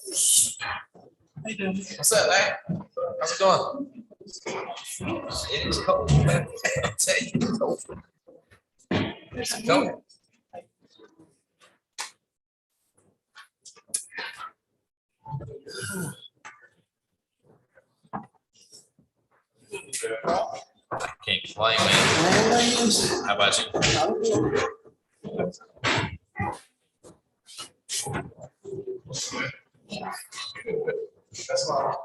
Hey, Dad. What's up, man? How's it going? It is cold, man. I'll tell you, it's cold. It's cold. Can't complain, man. How about you? That's fine.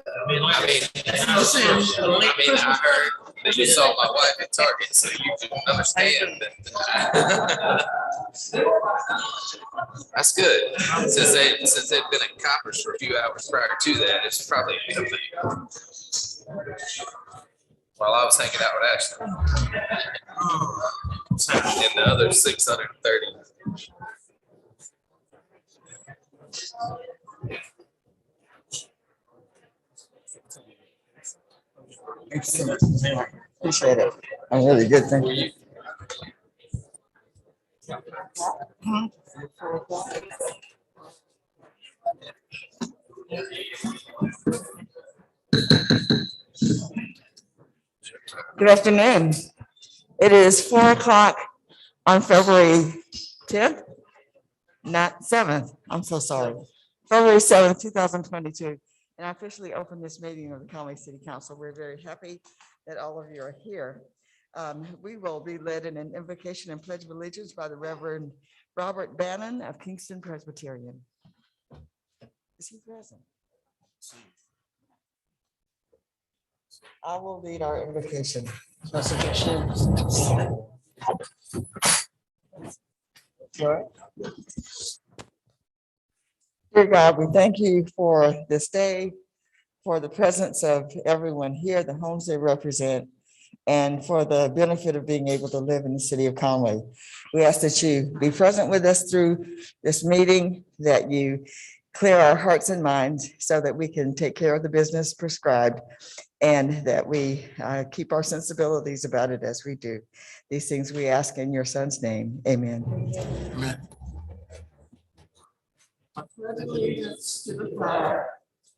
I heard that you saw my wife at Target, so you can understand that. That's good. Since they'd been at Coppers for a few hours prior to that, it's probably a good thing. While I was hanging out with Ashley. And the other 630. Excellent. Appreciate it. I'm really good. Thank you. Good afternoon. It is 4 o'clock on February 10th, not 7th. I'm so sorry. February 7th, 2022. And I officially open this meeting of the Conway City Council. We're very happy that all of you are here. We will be led in an invocation and pledge of allegiance by the Reverend Robert Bannon of Kingston Presbyterian. Is he present? I will lead our invocation. Dear God, we thank you for this day, for the presence of everyone here, the homes they represent, and for the benefit of being able to live in the city of Conway. We ask that you be present with us through this meeting, that you clear our hearts and minds so that we can take care of the business prescribed, and that we keep our sensibilities about it as we do. These things we ask in your son's name. Amen. Amen. I pledge allegiance to the flag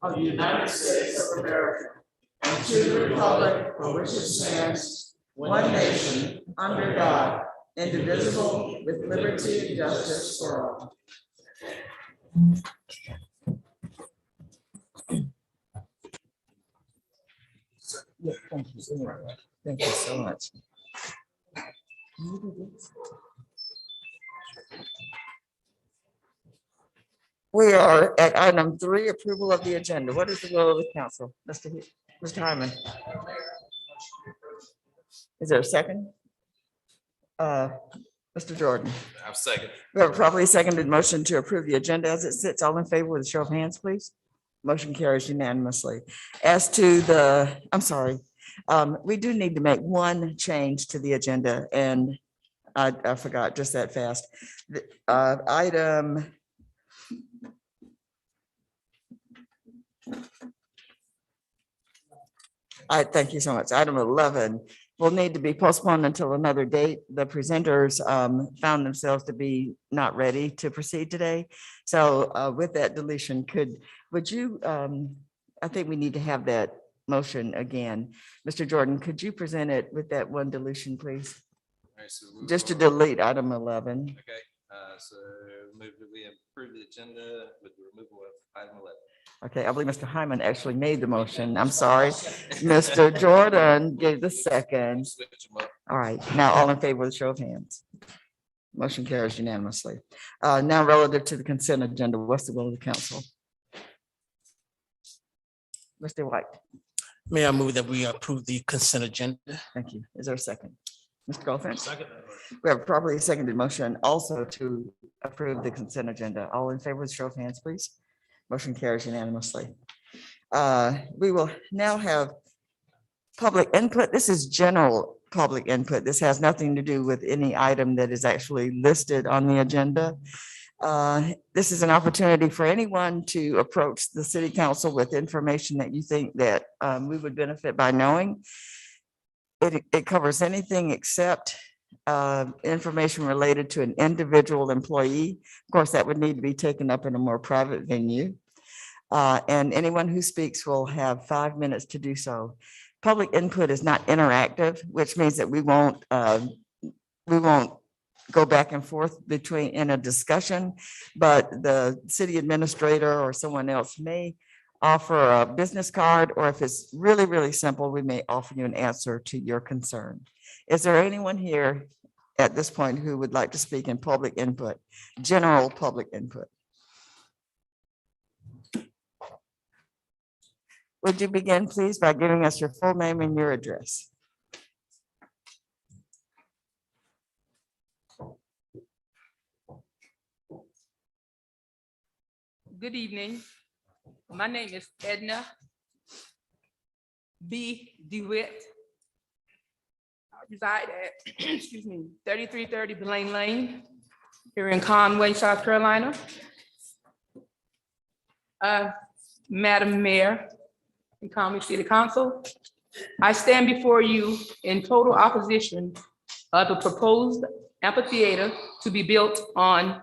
of the United States of America and to the republic for which it stands, one nation, under God, indivisible, with liberty and justice for all. Yeah, thank you. Thank you so much. We are at item 3, approval of the agenda. What is the will of the council? Mr. Hyman? Is there a second? Mr. Jordan? I'm second. We have a properly seconded motion to approve the agenda as it sits. All in favor with a show of hands, please. Motion carries unanimously. As to the, I'm sorry, we do need to make one change to the agenda, and I forgot just that fast. Item. Thank you so much. Item 11 will need to be postponed until another date. The presenters found themselves to be not ready to proceed today. So with that deletion, would you, I think we need to have that motion again. Mr. Jordan, could you present it with that one deletion, please? Right, so just to delete item 11. Okay, so move that we approve the agenda with the removal of item 11. Okay, I believe Mr. Hyman actually made the motion. I'm sorry. Mr. Jordan gave the second. All right, now all in favor with a show of hands. Motion carries unanimously. Now relative to the consent agenda, what's the will of the council? Mr. White. May I move that we approve the consent agenda? Thank you. Is there a second? Mr. Goldfinch? Second. We have a properly seconded motion also to approve the consent agenda. All in favor with a show of hands, please. Motion carries unanimously. We will now have public input. This is general public input. This has nothing to do with any item that is actually listed on the agenda. This is an opportunity for anyone to approach the city council with information that you think that we would benefit by knowing. It covers anything except information related to an individual employee. Of course, that would need to be taken up in a more private venue. And anyone who speaks will have 5 minutes to do so. Public input is not interactive, which means that we won't go back and forth in a discussion, but the city administrator or someone else may offer a business card, or if it's really, really simple, we may offer you an answer to your concern. Is there anyone here at this point who would like to speak in public input, general public input? Would you begin, please, by giving us your full name and your address? Good evening. My name is Edna B. DeWitt. I reside at, excuse me, 3330 Blaine Lane, here in Conway, South Carolina. Madam Mayor and Conway City Council, I stand before you in total opposition of the proposed amphitheater to be built on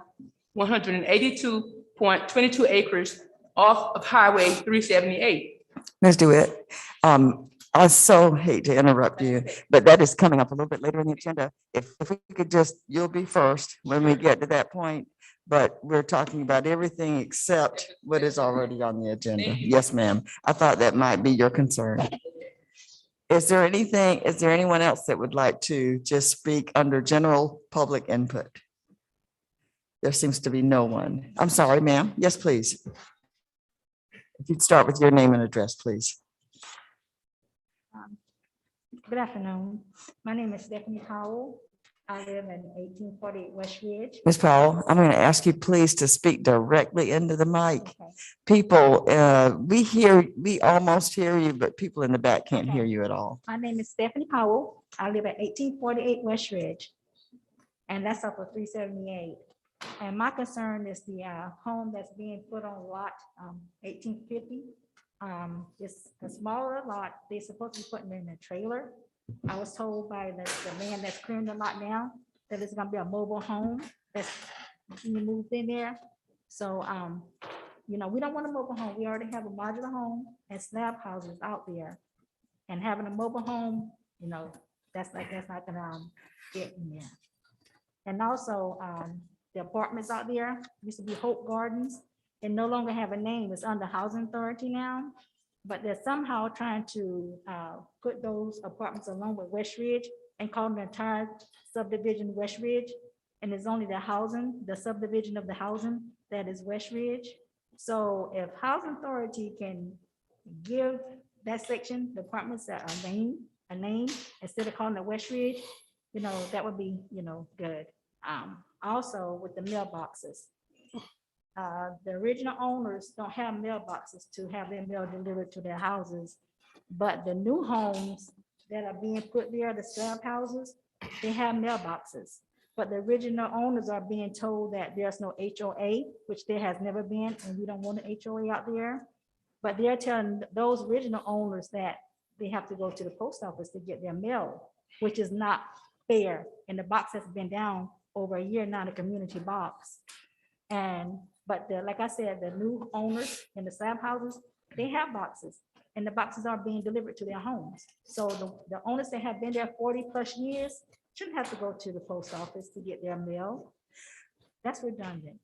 182.22 acres off of Highway 378. Ms. DeWitt, I so hate to interrupt you, but that is coming up a little bit later in the agenda. If we could just, you'll be first when we get to that point, but we're talking about everything except what is already on the agenda. Yes, ma'am. I thought that might be your concern. Is there anyone else that would like to just speak under general public input? There seems to be no one. I'm sorry, ma'am. Yes, please. If you'd start with your name and address, please. Good afternoon. My name is Stephanie Powell. I live in 1848 West Ridge. Ms. Powell, I'm going to ask you please to speak directly into the mic. Okay. People, we almost hear you, but people in the back can't hear you at all. My name is Stephanie Powell. I live at 1848 West Ridge. And that's up for 378. And my concern is the home that's being put on lot 1850. It's a smaller lot. They're supposed to be putting in a trailer. I was told by the man that's clearing the lot now that it's gonna be a mobile home that's being moved in there. So, we don't want a mobile home. We already have a modular home and slab houses out there. And having a mobile home, that's not gonna fit in there. And also, the apartments out there used to be Hope Gardens and no longer have a name. It's under Housing Authority now. But they're somehow trying to put those apartments along with West Ridge and call the entire subdivision West Ridge. And it's only the subdivision of the housing that is West Ridge. So if Housing Authority can give that section, the apartments that are a name instead of calling it West Ridge, that would be, good. Also with the mailboxes. The original owners don't have mailboxes to have their mail delivered to their houses. But the new homes that are being put there, the slab houses, they have mailboxes. But the original owners are being told that there's no HOA, which there has never been, and we don't want an HOA out there. But they're telling those original owners that they have to go to the post office to get their mail, which is not fair. And the box has been down over a year now, the community box. But like I said, the new owners in the slab houses, they have boxes and the boxes are being delivered to their homes. So the owners that have been there 40 plus years shouldn't have to go to the post office to get their mail. That's redundant.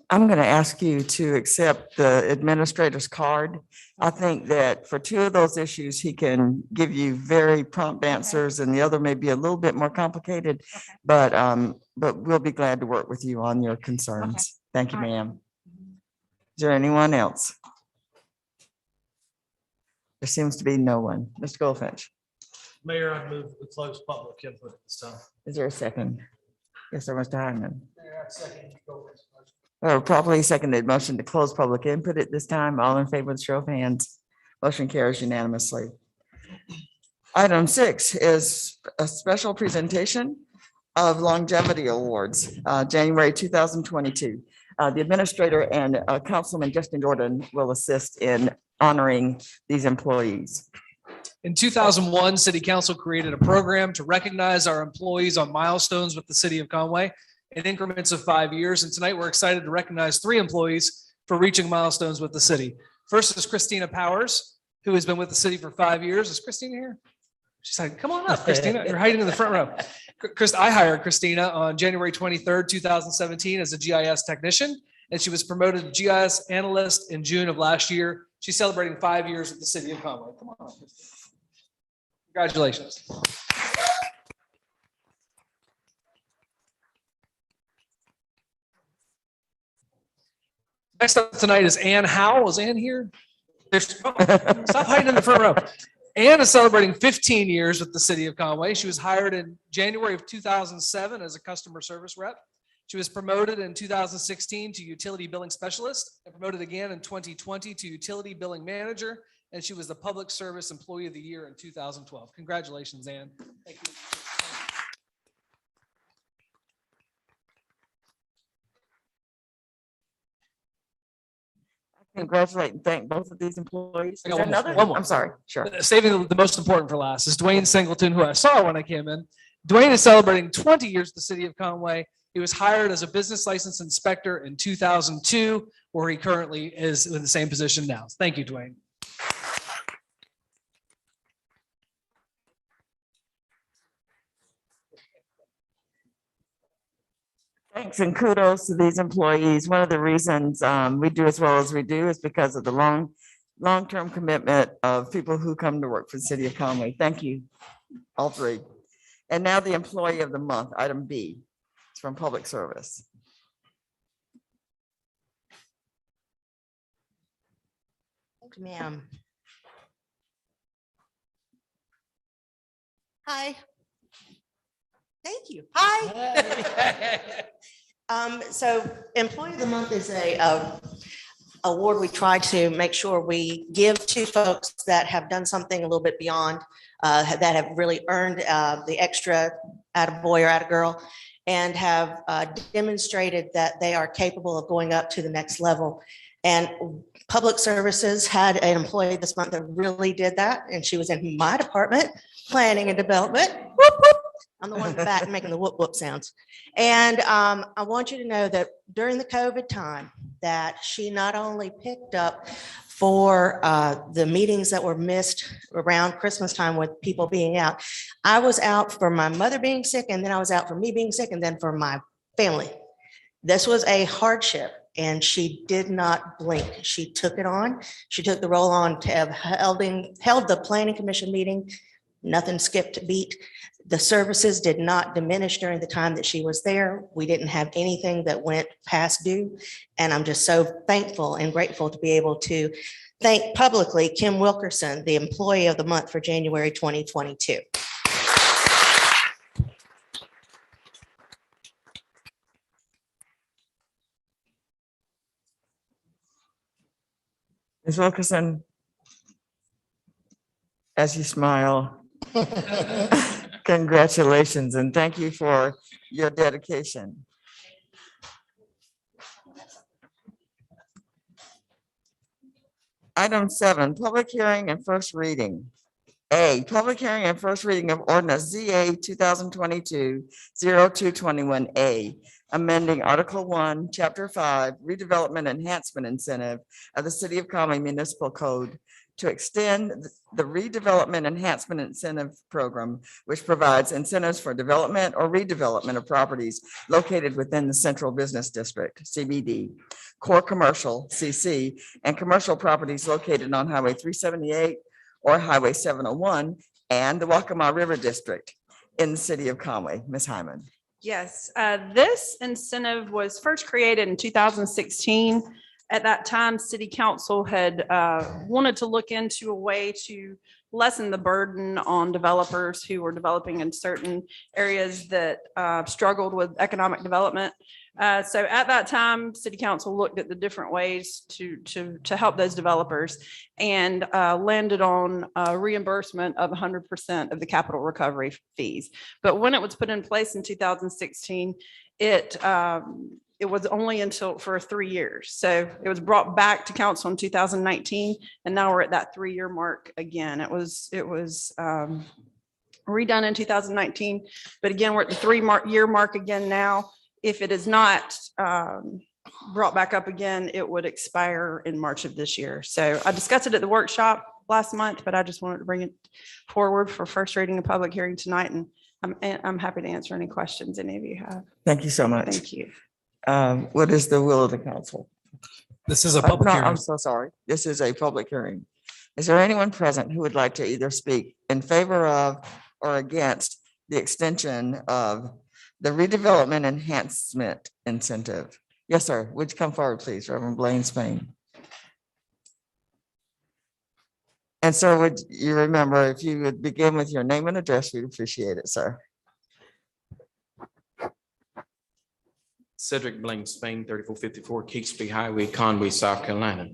I'm going to ask you to accept the administrator's card. I think that for two of those issues, he can give you very prompt answers and the other may be a little bit more complicated, but we'll be glad to work with you on your concerns. Thank you, ma'am. Is there anyone else? There seems to be no one. Mr. Goldfinch. Mayor, I move to close public input at this time. Is there a second? Yes, sir, Mr. Hyman. Mayor, I second Goldfinch's Oh, properly seconded motion to close public input at this time. All in favor with show of hands. Motion carries unanimously. Item 6 is a special presentation of longevity awards, January 2022. The administrator and Councilman Justin Jordan will assist in honoring these employees. In 2001, City Council created a program to recognize our employees on milestones with the City of Conway in increments of 5 years. And tonight we're excited to recognize 3 employees for reaching milestones with the city. First is Christina Powers, who has been with the city for 5 years. Is Christina here? She's like, come on up, Christina. You're hiding in the front row. I hired Christina on January 23rd, 2017 as a GIS technician, and she was promoted to GIS analyst in June of last year. She's celebrating 5 years with the City of Conway. Come on up, Christina. Congratulations. Next up tonight is Ann Howell. Is Ann here? Stop hiding in the front row. Anne is celebrating 15 years with the City of Conway. She was hired in January of 2007 as a customer service rep. She was promoted in 2016 to utility billing specialist and promoted again in 2020 to utility billing manager. And she was the public service employee of the year in 2012. Congratulations, Anne. Thank you. Congratulate and thank both of these employees. I Is got there one more. another? One more. I'm sorry, sure. Saving the most important for last is Dwayne Singleton, who I saw when I came in. Dwayne is celebrating 20 years with the City of Conway. He was hired as a business license inspector in 2002, where he currently is in the same position now. Thank you, Dwayne. Thanks and kudos to these employees. One of the reasons we do as well as we do is because of the long-term commitment of people who come to work for the City of Conway. Thank you, all three. And now the employee of the month, item B, it's from Public Service. Ma'am. Hi. Thank you. Hi. So Employee of the Month is a award we try to make sure we give to folks that have done something a little bit beyond, that have really earned the extra attaboy or attagirl, and have demonstrated that they are capable of going up to the next level. And Public Services had an employee this month that really did that, and she was in my department, planning and development. Whoop, whoop. I'm the one in the back making the whoop whoop sounds. And I want you to know that during the COVID time, that she not only picked up for the meetings that were missed around Christmas time with people being out. I was out for my mother being sick, and then I was out for me being sick, and then for my family. This was a hardship, and she did not blink. She took it on. She took the role on to have held the planning commission meeting. Nothing skipped a beat. The services did not diminish during the time that she was there. We didn't have anything that went past due. And I'm just so thankful and grateful to be able to thank publicly Kim Wilkerson, the Employee of the Month for January 2022. Ms. Wilkerson, as you smile, congratulations and thank you for your dedication. Item 7, public hearing and first reading. A, public hearing and first reading of ordinance ZA 2022-0221A, amending Article 1, Chapter 5, redevelopment enhancement incentive of the City of Conway Municipal Code to extend the redevelopment enhancement incentive program, which provides incentives for development or redevelopment of properties located within the Central Business District, CBD, core commercial, CC, and commercial properties located on Highway 378 or Highway 701 and the Waccamaw River District in the City of Conway. Ms. Hyman. Yes, this incentive was first created in 2016. At that time, City Council had wanted to look into a way to lessen the burden on developers who were developing in certain areas that struggled with economic development. So at that time, City Council looked at the different ways to help those developers and landed on reimbursement of 100% of the capital recovery fees. But when it was put in place in 2016, it was only for 3 years. So it was brought back to council in 2019, and now we're at that 3-year mark again. It was redone in 2019, but again, we're at the 3-year mark again now. If it is not brought back up again, it would expire in March of this year. So I discussed it at the workshop last month, but I just wanted to bring it forward for first reading and public hearing tonight. And I'm happy to answer any questions any of you have. Thank you so much. Thank you. What is the will of the council? This is a public No, hearing. I'm so sorry. This is a public hearing. Is there anyone present who would like to either speak in favor of or against the extension of the redevelopment enhancement incentive? Yes, sir. Would you come forward, please, Reverend Blaine Spain? And sir, would you remember if you would begin with your name and address, we'd appreciate it, sir. Cedric Blank, Spain, 3454 Kingston Highway, Conway, South Carolina.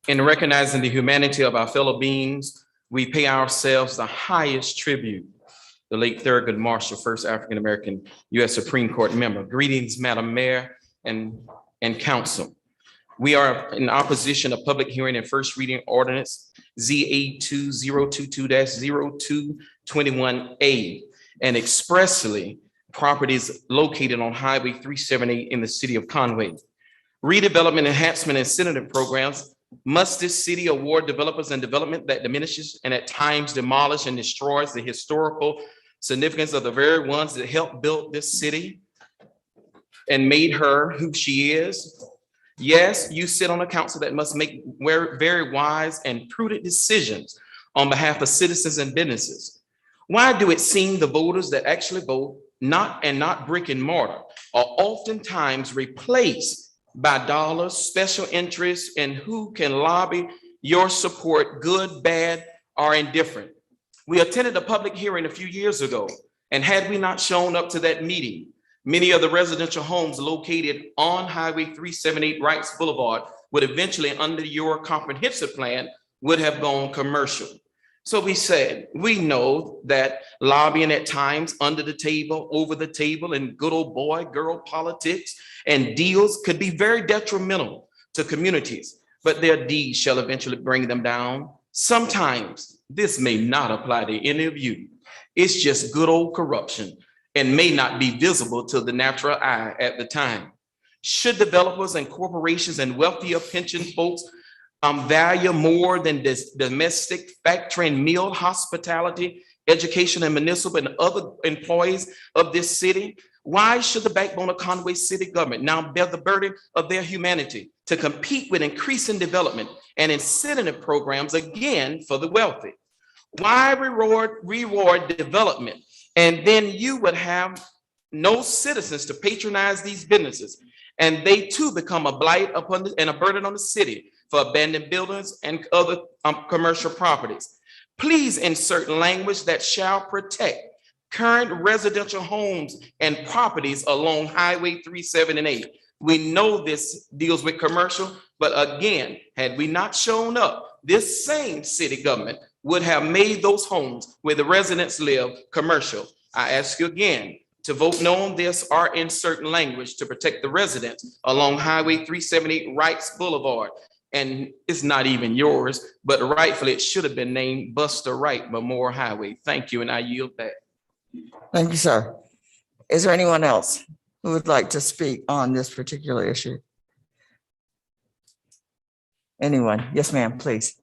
In recognizing the humanity of our fellow beings, we pay ourselves the highest tribute. The late Thurgood Marshall, first African-American U.S. Supreme Court member. Greetings, Madam Mayor and Council. We are in opposition of public hearing and first reading ordinance ZA 2022-0221A and expressly properties located on Highway 378 in the city of Conway. Redevelopment, enhancement, and incentive programs. Must this city award developers and development that diminishes and at times demolish and destroys the historical significance of the very ones that helped build this city and made her who she is? Yes, you sit on a council that must make very wise and prudent decisions on behalf of citizens and businesses. Why do it seem the voters that actually vote, not brick and mortar, are oftentimes replaced by dollars, special interests, and who can lobby your support, good, bad, or indifferent? We attended a public hearing a few years ago, and had we not shown up to that meeting, many of the residential homes located on Highway 378 Wrights Boulevard would eventually, under your comprehensive plan, would have gone commercial. So we said, we know that lobbying at times under the table, over the table, and good old boy, girl politics and deals could be very detrimental to communities, but their deeds shall eventually bring them down. Sometimes this may not apply to any of you. It's just good old corruption and may not be visible to the natural eye at the time. Should developers and corporations and wealthier pension folks value more than this domestic factory and meal hospitality, education, and municipal and other employees of this city? Why should the backbone of Conway City government now bear the burden of their humanity to compete with increasing development and incentive programs again for the wealthy? Why reward development and then you would have no citizens to patronize these businesses, and they too become a blight upon and a burden on the city for abandoned buildings and other commercial properties? Please insert language that shall protect current residential homes and properties along Highway 378. We know this deals with commercial, but again, had we not shown up, this same city government would have made those homes where the residents live commercial. I ask you again to vote no on this or insert language to protect the residents along Highway 378 Wrights Boulevard. And it's not even yours, but rightfully it should have been named Buster Wright Memorial Highway. Thank you, and I yield back. Thank you, sir. Is there anyone else who would like to speak on this particular issue? Anyone? Yes, ma'am, please.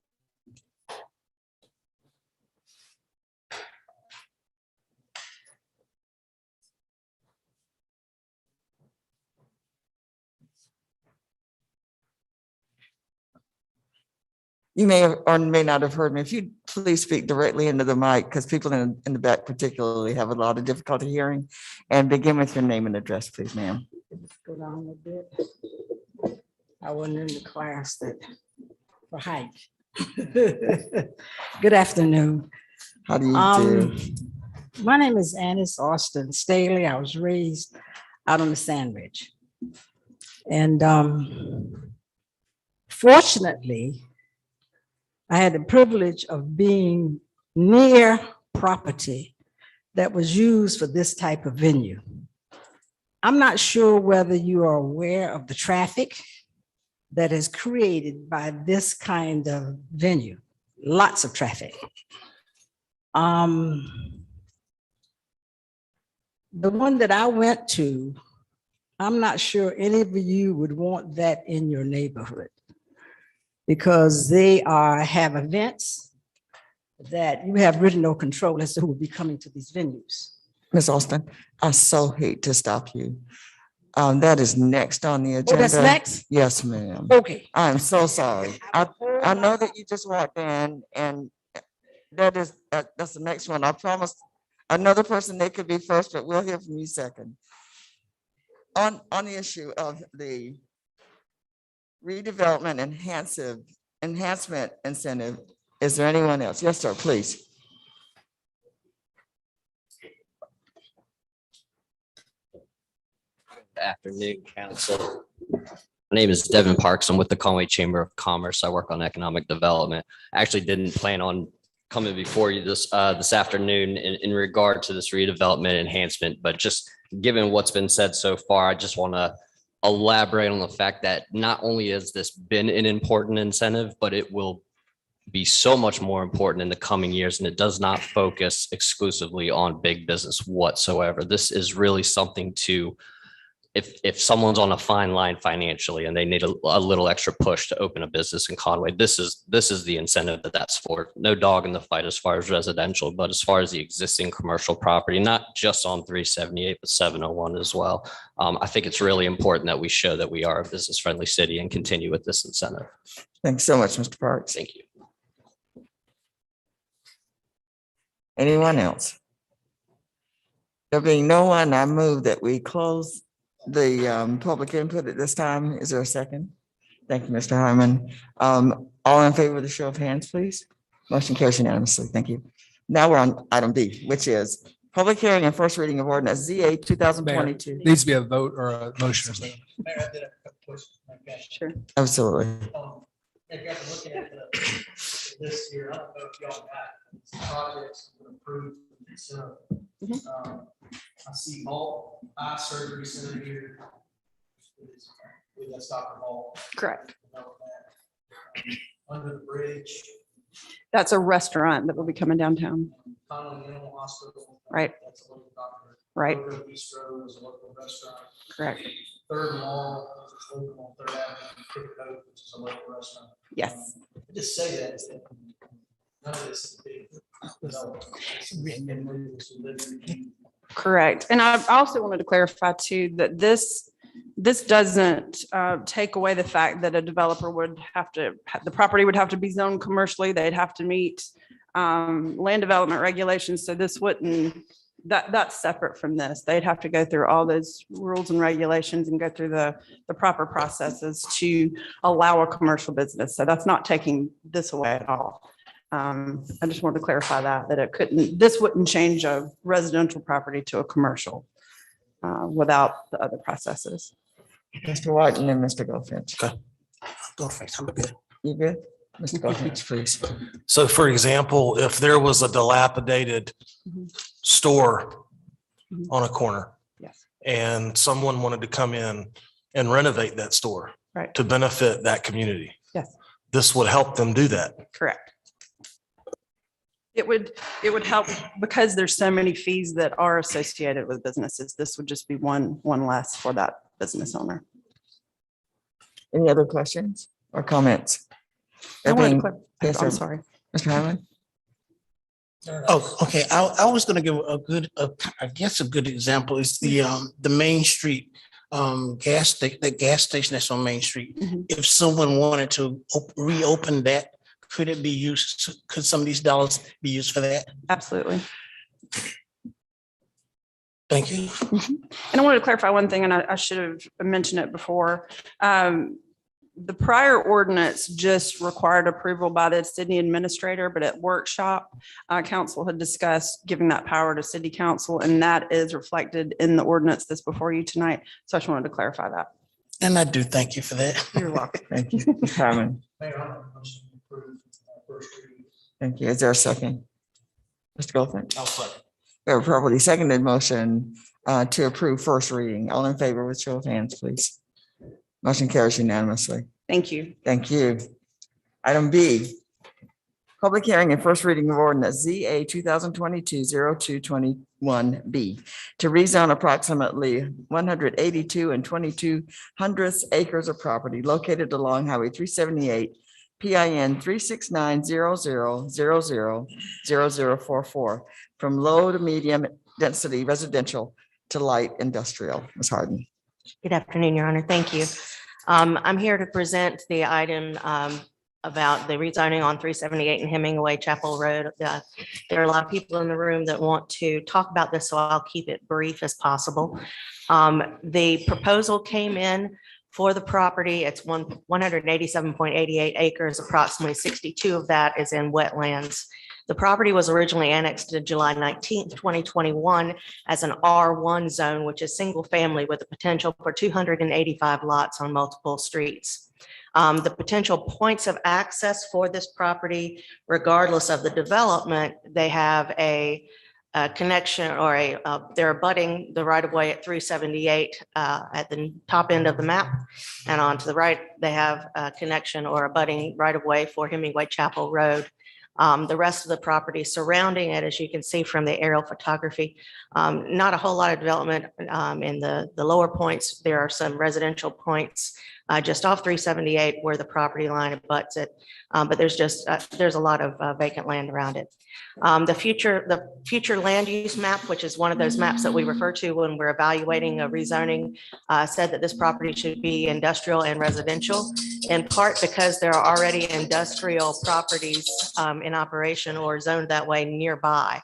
You may have or may not have heard me. If you please speak directly into the mic, because people in the back particularly have a lot of difficulty hearing, and begin with your name and address, please, ma'am. Go down a bit. I wasn't in the class that for height. Good afternoon. How do you do? My name is Annis Austin Staley. I was raised out on the Sand Ridge. And fortunately, I had the privilege of being near property that was used for this type of venue. I'm not sure whether you are aware of the traffic that is created by this kind of venue. Lots of traffic. The one that I went to, I'm not sure any of you would want that in your neighborhood, because they have events that you have really no control as to who will be coming to these venues. Ms. Austin, I so hate to stop you. That is next on the agenda. Oh, that's next? Yes, ma'am. Okay. I'm so sorry. I know that you just walked in, and that's the next one. I promise another person, they could be first, but we'll hear from you second. On the issue of the redevelopment enhancement incentive Is there anyone else? Yes, sir, please. Afternoon, council. My name is Devin Parks. I'm with the Conway Chamber of Commerce. I work on economic development. I actually didn't plan on coming before you this afternoon in regard to this redevelopment enhancement, but just given what's been said so far, I just want to elaborate on the fact that not only has this been an important incentive, but it will be so much more important in the coming years, and it does not focus exclusively on big business whatsoever. This is really something to, if someone's on a fine line financially and they need a little extra push to open a business in Conway, this is the incentive that's for. No dog in the fight as far as residential, but as far as the existing commercial property, not just on 378, but 701 as well. I think it's really important that we show that we are a business-friendly city and continue with this incentive. Thanks so much, Mr. Parks. Thank you. Anyone else? There being no one, I move that we close the public input at this time. Is there a second? Thank you, Mr. Hyman. All in favor of the show of hands, please. Motion carries unanimously. Thank you. Now we're on item D, which is public hearing and first reading of ordinance ZA 2022. Needs to be a vote or a motion or something. Mayor, I did have a question. Sure. Absolutely. If you have to look at this year, I don't know if y'all got projects approved. So, I see Hall Eye Surgery Center here. With that Dr. Hall. Correct. Under the bridge, That's a restaurant that will be coming downtown. Conway Animal Hospital. Right. That's a local doctor. Right. Local Bistro is a local restaurant. Correct. Third Mall, which is local on Third Avenue, Kick Coat, which is a local restaurant. Yes. I just say that. None of this is big. No. Correct. And I also wanted to clarify too, that this doesn't take away the fact that a developer would have to, the property would have to be zoned commercially. They'd have to meet land development regulations. So this wouldn't, that's separate from this. They'd have to go through all those rules and regulations and go through the proper processes to allow a commercial business. So that's not taking this away at all. I just wanted to clarify that it couldn't, this wouldn't change a residential property to a commercial without the other processes. Mr. Whiten and Mr. Goldfinch. Okay. Go first. I'm good. You good? Mr. Goldfinch, please. So for example, if there was a dilapidated store on a corner. Yes. And someone wanted to come in and renovate that store. Right. To benefit that community. Yes. This would help them do that. Correct. It would help because there's so many fees that are associated with businesses. This would just be one less for that business owner. Any other questions or comments? Yes, I'm sir. sorry. Mr. Hyman? Oh, okay. I was gonna give a good, I guess a good example is the Main Street the gas station that's on Main Street. If someone wanted to reopen that, could it be used? Could some of these dollars be used for that? Absolutely. Thank you. And I wanted to clarify one thing, and I should have mentioned it before. The prior ordinance just required approval by the city administrator, but at workshop, council had discussed giving that power to city council, and that is reflected in the ordinance that's before you tonight. So I just wanted to clarify that. And I do thank you for that. You're welcome. Thank you. Mr. Hyman? Thank you. Is there a second? Mr. Goldfinch? I'll second. We have a properly seconded motion to approve first reading. All in favor with show of hands, please. Motion carries unanimously. Thank you. Thank you. Item B, public hearing and first reading of ordinance ZA 2022-0221B to rezone approximately 182 and 22 hundredths acres of property located along Highway 378, PIN 36900000044 from low to medium density residential to light industrial. Ms. Harden. Good afternoon, Your Honor. Thank you. I'm here to present the item about the rezoning on 378 and Hemingway Chapel Road. There are a lot of people in the room that want to talk about this, so I'll keep it brief as possible. The proposal came in For the property, it's 187.88 acres, approximately 62 of that is in wetlands. The property was originally annexed to July 19th, 2021 as an R1 zone, which is single family with the potential for 285 lots on multiple streets. The potential points of access for this property, regardless of the development, they have a connection or they're abutting the right of way at 378 at the top end of the map. And on to the right, they have a connection or abutting right of way for Hemingway Chapel Road. The rest of the property surrounding it, as you can see from the aerial photography, not a whole lot of development in the lower points. There are some residential points just off 378 where the property line abuts it. But there's a lot of vacant land around it. The future land use map, which is one of those maps that we refer to when we're evaluating a rezoning, said that this property should be industrial and residential, in part because there are already industrial properties in operation or zoned that way nearby.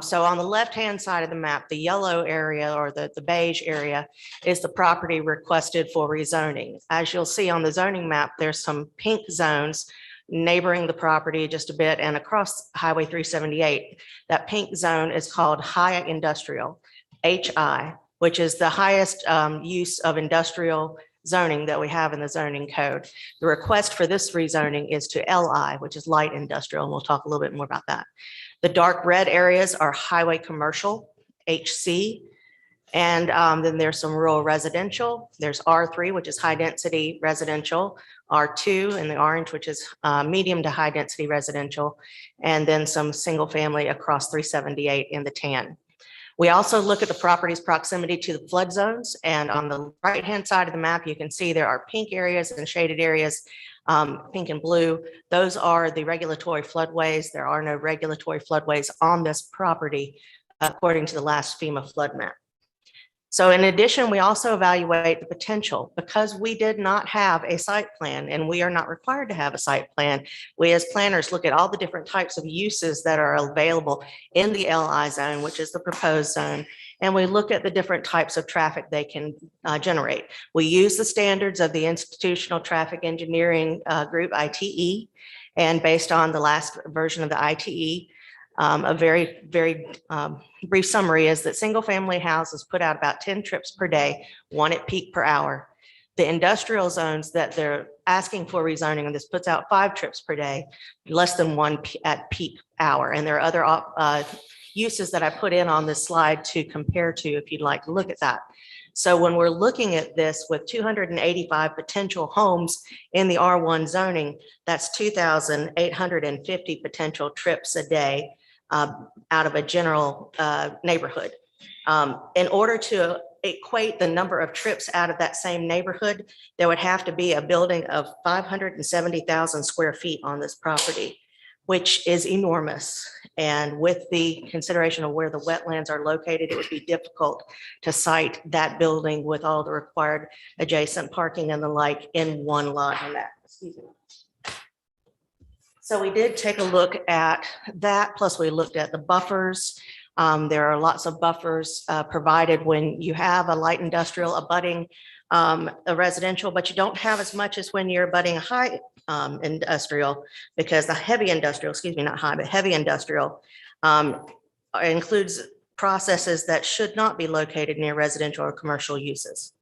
So on the left-hand side of the map, the yellow area or the beige area is the property requested for rezoning. As you'll see on the zoning map, there's some pink zones neighboring the property just a bit and across Highway 378. That pink zone is called high industrial, HI, which is the highest use of industrial zoning that we have in the zoning code. The request for this rezoning is to LI, which is light industrial, and we'll talk a little bit more about that. The dark red areas are highway commercial, HC, and then there's some rural residential. There's R3, which is high density residential, R2 in the orange, which is medium to high density residential, and then some single family across 378 in the tan. We also look at the property's proximity to the flood zones, and on the right-hand side of the map, you can see there are pink areas and shaded areas, pink and blue. Those are the regulatory floodways. There are no regulatory floodways on this property, according to the last FEMA flood map. So in addition, we also evaluate the potential because we did not have a site plan and we are not required to have a site plan. We as planners look at all the different types of uses that are available in the LI zone, which is the proposed zone. And we look at the different types of traffic they can generate. We use the standards of the Institutional Traffic Engineering Group, ITE, and based on the last version of the ITE, a very brief summary is that single family houses put out about 10 trips per day, 1 at peak per hour. The industrial zones that they're asking for rezoning, and this puts out 5 trips per day, less than 1 at peak hour. And there are other uses that I put in on this slide to compare to if you'd like to look at that. So when we're looking at this with 285 potential homes in the R1 zoning, that's 2,850 potential trips a day out of a general neighborhood. In order to equate the number of trips out of that same neighborhood, there would have to be a building of 570,000 square feet on this property, which is enormous. And with the consideration of where the wetlands are located, it would be difficult to site that building with all the required adjacent parking and the like in one lot on that. Excuse me. So we did take a look at that, plus we looked at the buffers. There are lots of buffers provided when you have a light industrial abutting a residential, but you don't have as much as when you're abutting a high industrial, because the heavy industrial, excuse me, not high, but heavy industrial includes processes that should not be located near residential or commercial uses.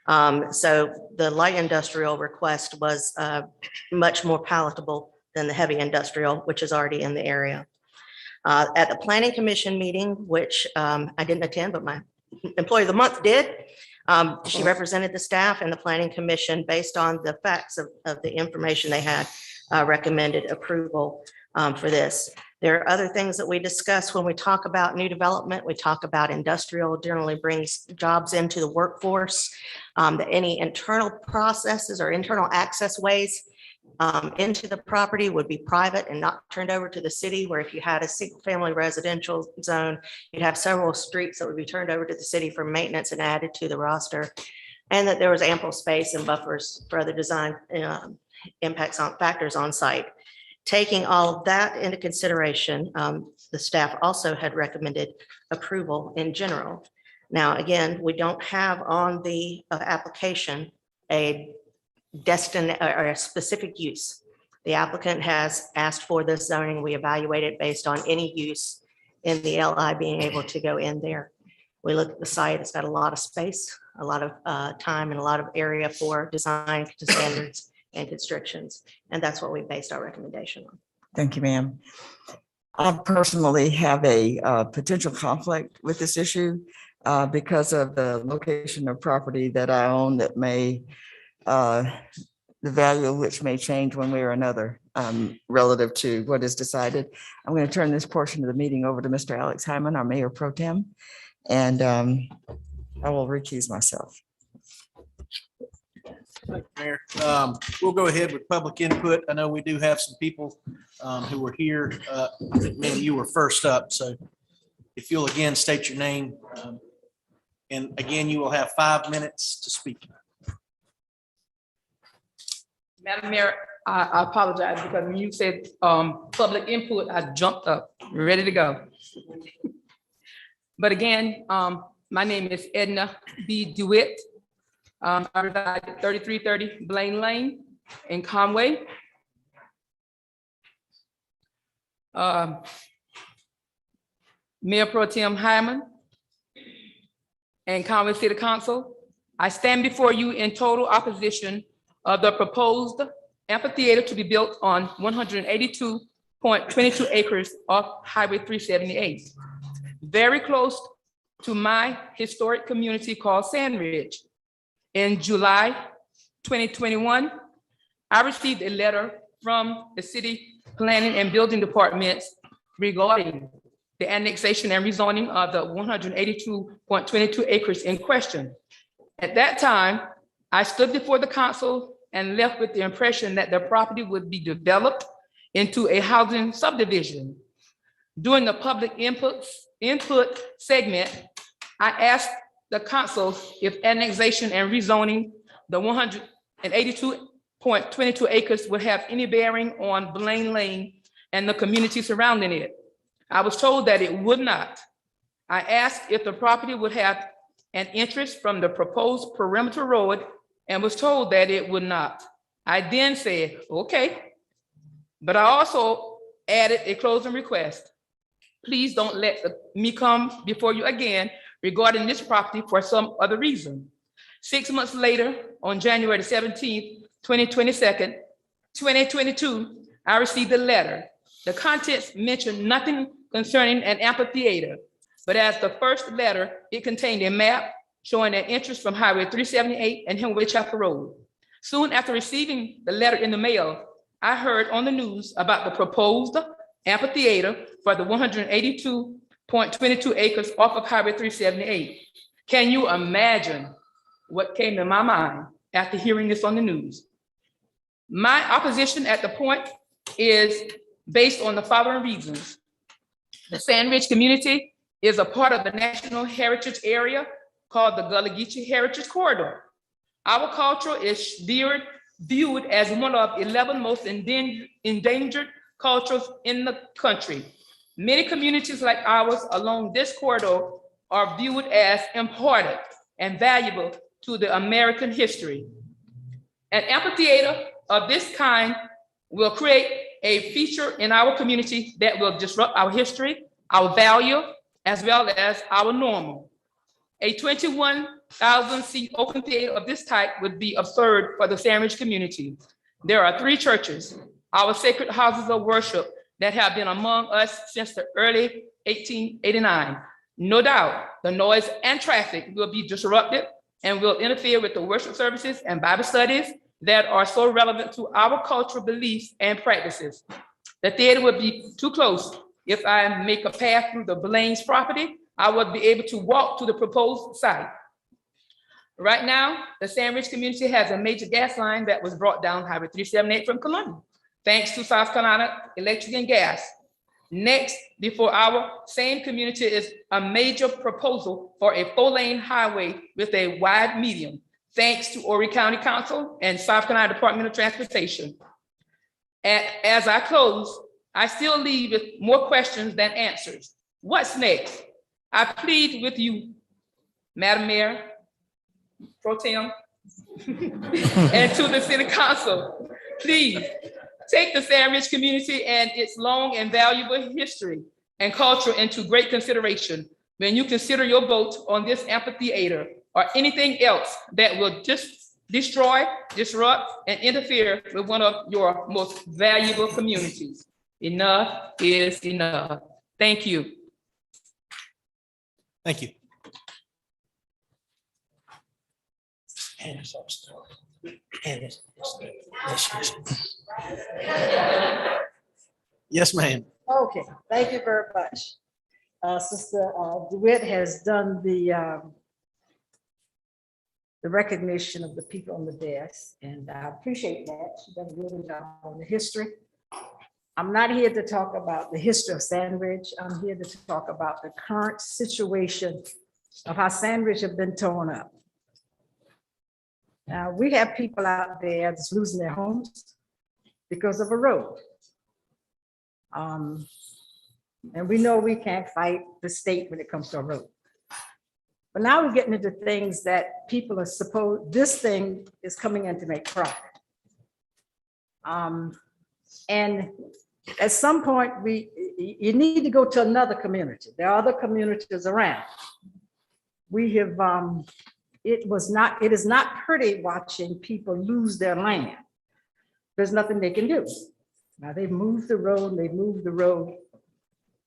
So the light industrial request was much more palatable than the heavy industrial, which is already in the area. At the Planning Commission meeting, which I didn't attend, but my employee of the month did, she represented the staff and the Planning Commission based on the facts of the information they had, recommended approval for this. There are other things that we discuss when we talk about new development. We talk about industrial generally brings jobs into the workforce, that any internal processes or internal access ways into the property would be private and not turned over to the city, where if you had a single family residential zone, you'd have several streets that would be turned over to the city for maintenance and added to the roster, and that there was ample space and buffers for other design impacts on factors on site. Taking all of that into consideration, the staff also had recommended approval in general. Now, again, we don't have on the application a or a specific use. The applicant has asked for this zoning. We evaluate it based on any use in the LI being able to go in there. We look at the site, it's got a lot of space, a lot of time and a lot of area for design standards and constrictions. And that's what we based our recommendation on. Thank you, ma'am. I personally have a potential conflict with this issue because of the location of property that I own that may, the value of which may change one way or another relative to what is decided. I'm going to turn this portion of the meeting over to Mr. Alex Hyman, our Mayor Pro Tem, and I will recuse myself. Thank you, Mayor. We'll go ahead with public input. I know we do have some people who were here. Maybe you were first up, so if you'll again state your name. And again, you will have 5 minutes to speak. Madam Mayor, I apologize because when you said public input, I jumped up, ready to go. But again, my name is Edna B. DeWitt. I reside at 3330 Blaine Lane in Conway. Mayor Pro Tem Hyman and Conway City Council, I stand before you in total opposition of the proposed amphitheater to be built on 182.22 acres off Highway 378, very close to my historic community called Sand Ridge. In July 2021, I received a letter from the City Planning and Building Departments regarding the annexation and rezoning of the 182.22 acres in question. At that time, I stood before the council and left with the impression that the property would be developed into a housing subdivision. During the public input segment, I asked the council if annexation and rezoning the 182.22 acres would have any bearing on Blaine Lane and the community surrounding it. I was told that it would not. I asked if the property would have an interest from the proposed perimeter road and was told that it would not. I then said, okay, but I also added a closing request. Please don't let me come before you again regarding this property for some other reason. 6 months later, on January 17th, 2022, I received a letter. The contents mentioned nothing concerning an amphitheater, but as the first letter, it contained a map showing an interest from Highway 378 and Hemway Chapel Road. Soon after receiving the letter in the mail, I heard on the news about the proposed amphitheater for the 182.22 acres off of Highway 378. Can you imagine what came to my mind after hearing this on the news? My opposition at the point is based on the following reasons. The Sand Ridge community is a part of the National Heritage Area called the Gullah Geechee Heritage Corridor. Our culture is viewed as one of 11 most endangered cultures in the country. Many communities like ours along this corridor are viewed as important and valuable to the American history. An amphitheater of this kind will create a feature in our community that will disrupt our history, our value, as well as our normal. A 21,000-seat open theater of this type would be absurd for the Sand Ridge community. There are 3 churches, our sacred houses of worship, that have been among us since the early 1889. No doubt, the noise and traffic will be disrupted and will interfere with the worship services and Bible studies that are so relevant to our cultural beliefs and practices. The theater would be too close. If I make a path through the Blaine's property, I would be able to walk to the proposed site. Right now, the Sand Ridge community has a major gas line that was brought down Highway 378 from Columbia, thanks to South Carolina Electric and Gas. Next, before our same community is a major proposal for a 4-lane highway with a wide median, thanks to Horry County Council and South Carolina Department of Transportation. As I close, I still leave with more questions than answers. What's next? I plead with you, Madam Mayor, Pro Tem, And to the city council, please take the Sandwich community and its long and valuable history and culture into great consideration when you consider your vote on this amphitheater or anything else that will just destroy, disrupt, and interfere with one of your most valuable communities. Enough is enough. Thank you. Thank you. Yes, ma'am. Okay, thank you very much. Sister DeWitt has done the recognition of the people on the desk, and I appreciate that. She's done a really good job on the history. I'm not here to talk about the history of Sandridge. I'm here to talk about the current situation of how Sandridge have been torn up. Now, we have people out there that's losing their homes because of a road. And we know we can't fight the state when it comes to a road. But now we're getting into things that people are supposed, this thing is coming in to make profit. And at some point, you need to go to another community. There are other communities around. We have, it is not pretty watching people lose their land. There's nothing they can do. Now they've moved the road,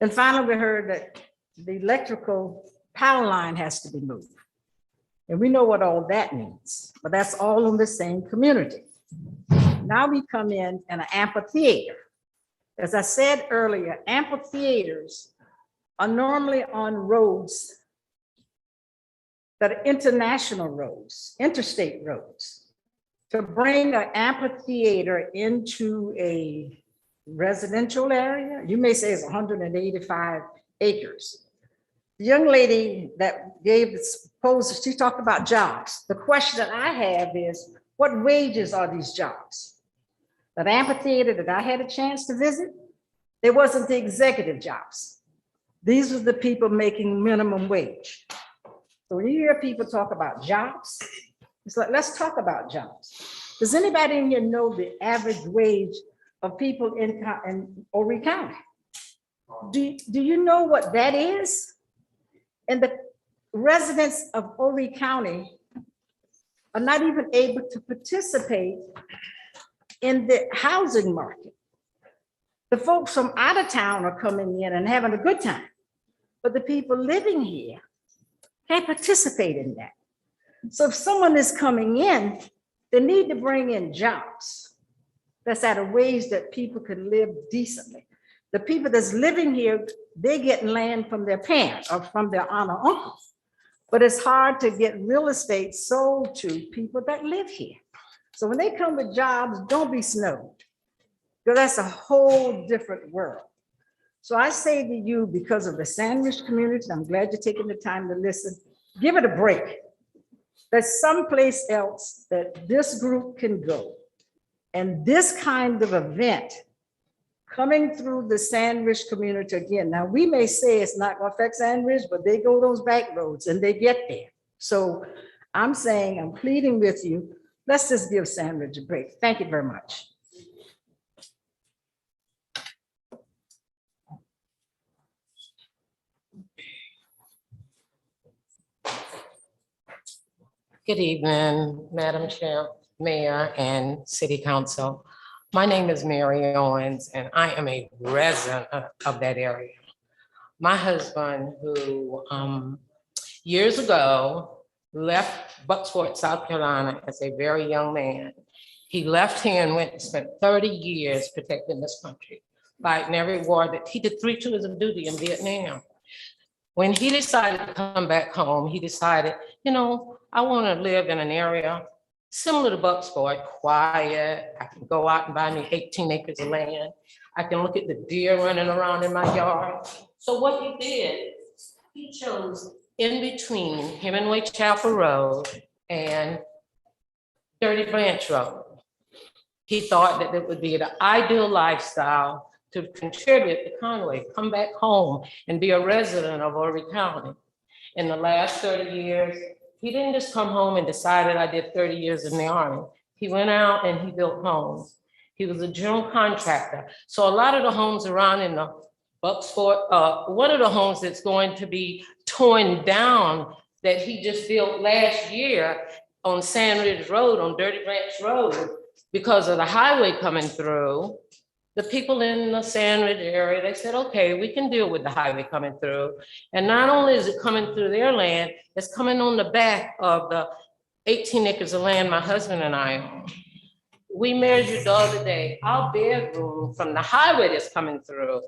And finally, we heard that the electrical power line has to be moved. And we know what all that means, but that's all in the same community. Now we come in an amphitheater. As I said earlier, amphitheaters are normally on roads that are international roads, interstate roads. To bring an amphitheater into a residential area, you may say it's 185 acres. The young lady that gave the proposal, she talked about jobs. The question that I have is, what wages are these jobs? That amphitheater that I had a chance to visit, it wasn't the executive jobs. These were the people making minimum wage. So when you hear people talk about jobs, it's like, let's talk about jobs. Does anybody in here know the average wage of people in Horry County? Do you know what that is? And the residents of Horry County are not even able to participate in the housing market. The folks from out of town are coming in and having a good time, but the people living here can't participate in that. So if someone is coming in, they need to bring in jobs that's at a wage that people can live decently. The people that's living here, they get land from their parents or from their aunt or uncle. But it's hard to get real estate sold to people that live here. So when they come with jobs, don't be snowed, because that's a whole different world. So I say to you, because of the Sandwich community, I'm glad you're taking the time to listen, give it a break. There's someplace else that this group can go. And this kind of event coming through the Sandwich community again. Now, we may say it's not going to affect Sandwich, but they go those back roads and they get there. So I'm saying, I'm pleading with you, let's just give Sandwich a break. Thank you very much. Good evening, Madam Chair, Mayor, and City Council. My name is Mary Owens, and I am a resident of that area. My husband, who years ago left Bucksport, South Carolina as a very young man, he left here and went and spent 30 years protecting this country, fighting every war that he did 3 tours of duty in Vietnam. When he decided to come back home, he decided, you know, I want to live in an area similar to Bucksport, quiet. I can go out and buy me 18 acres of land. I can look at the deer running around in my yard. So what he did, he chose in between Hemingway Chapel Road and Dirty Branch Road. He thought that it would be the ideal lifestyle to contribute to Conway, come back home and be a resident of Horry County. In the last 30 years, He didn't just come home and decided I did 30 years in the Army. He went out and he built homes. He was a general contractor. So a lot of the homes around in the Bucksport, one of the homes that's going to be torn down that he just built last year on Sandridge Road, on Dirty Branch Road, because of the highway coming through. The people in the Sandridge area, they said, okay, we can deal with the highway coming through. And not only is it coming through their land, it's coming on the back of the 18 acres of land my husband and I own. We measured the other day, our bedroom from the highway that's coming through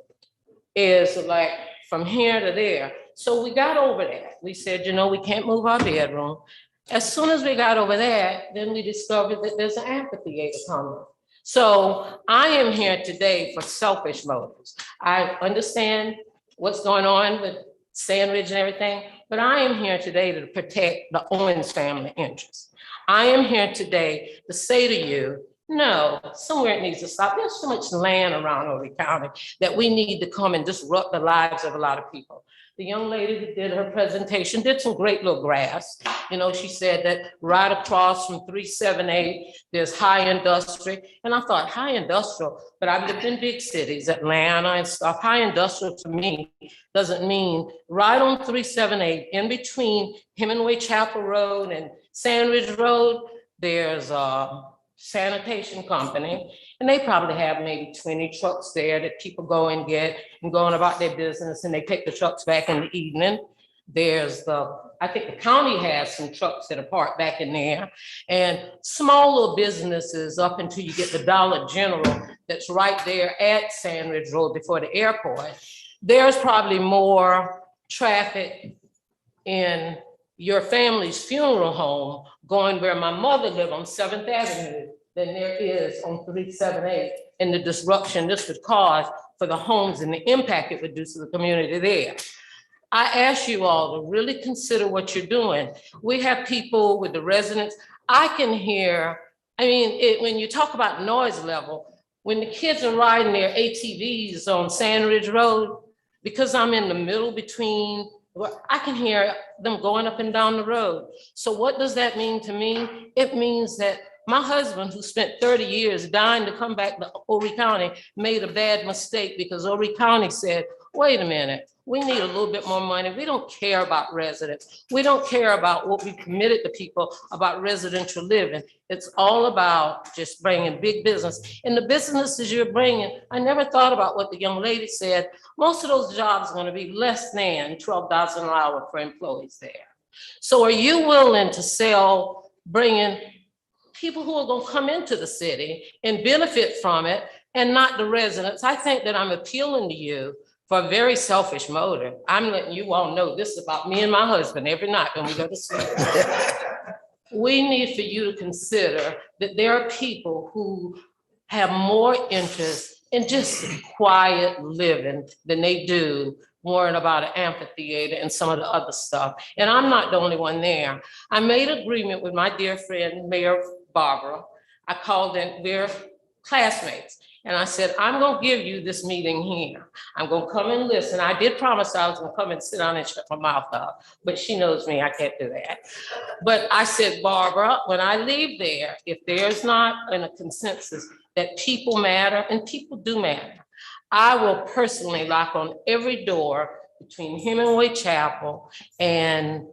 is like from here to there. So we got over that. We said, you know, we can't move our bedroom. As soon as we got over that, then we discovered that there's an amphitheater coming. So I am here today for selfish motives. I understand what's going on with Sandridge and everything, but I am here today to protect the Owens family interests. I am here today to say to you, no, somewhere it needs to stop. There's so much land around Horry County that we need to come and disrupt the lives of a lot of people. The young lady who did her presentation did some great little graphs. You know, she said that right across from 378, there's high industry. And I thought high industrial, but I've lived in big cities, Atlanta and stuff. High industrial to me doesn't mean right on 378, in between Hemingway Chapel Road and Sandridge Road, there's a sanitation company. And they probably have maybe 20 trucks there that people go and get and going about their business, and they take the trucks back in the evening. There's I think the county has some trucks that are parked back in there, and small little businesses up until you get the Dollar General that's right there at Sandridge Road before the airport. There's probably more traffic in your family's funeral home going where my mother lived on 7th Avenue than there is on 378, and the disruption this would cause for the homes and the impact it would do to the community there. I ask you all to really consider what you're doing. We have people with the residents. I can hear, I mean, when you talk about noise level, when the kids are riding their ATVs on Sandridge Road, because I'm in the middle between, I can hear them going up and down the road. So what does that mean to me? It means that my husband, who spent 30 years dying to come back to Horry County, made a bad mistake because Horry County said, wait a minute, we need a little bit more money. We don't care about residents. We don't care about what we committed to people about residential living. It's all about just bringing big business. And the businesses you're bringing, I never thought about what the young lady said. Most of those jobs are going to be less than $12 an hour for employees there. So are you willing to sell, bringing people who are going to come into the city and benefit from it and not the residents? I think that I'm appealing to you for a very selfish motive. I'm letting you all know this is about me and my husband every night when we go to sleep. We need for you to consider that there are people who have more interest in just quiet living than they do worrying about an amphitheater and some of the other stuff. And I'm not the only one there. I made an agreement with my dear friend, Mayor Barbara. I called in, we're classmates. And I said, I'm going to give you this meeting here. I'm going to come and listen. I did promise I was going to come and sit down and shut my mouth up, but she knows me, I can't do that. But I said, Barbara, when I leave there, if there's not a consensus that people matter, and people do matter, I will personally knock on every door between Hemingway Chapel and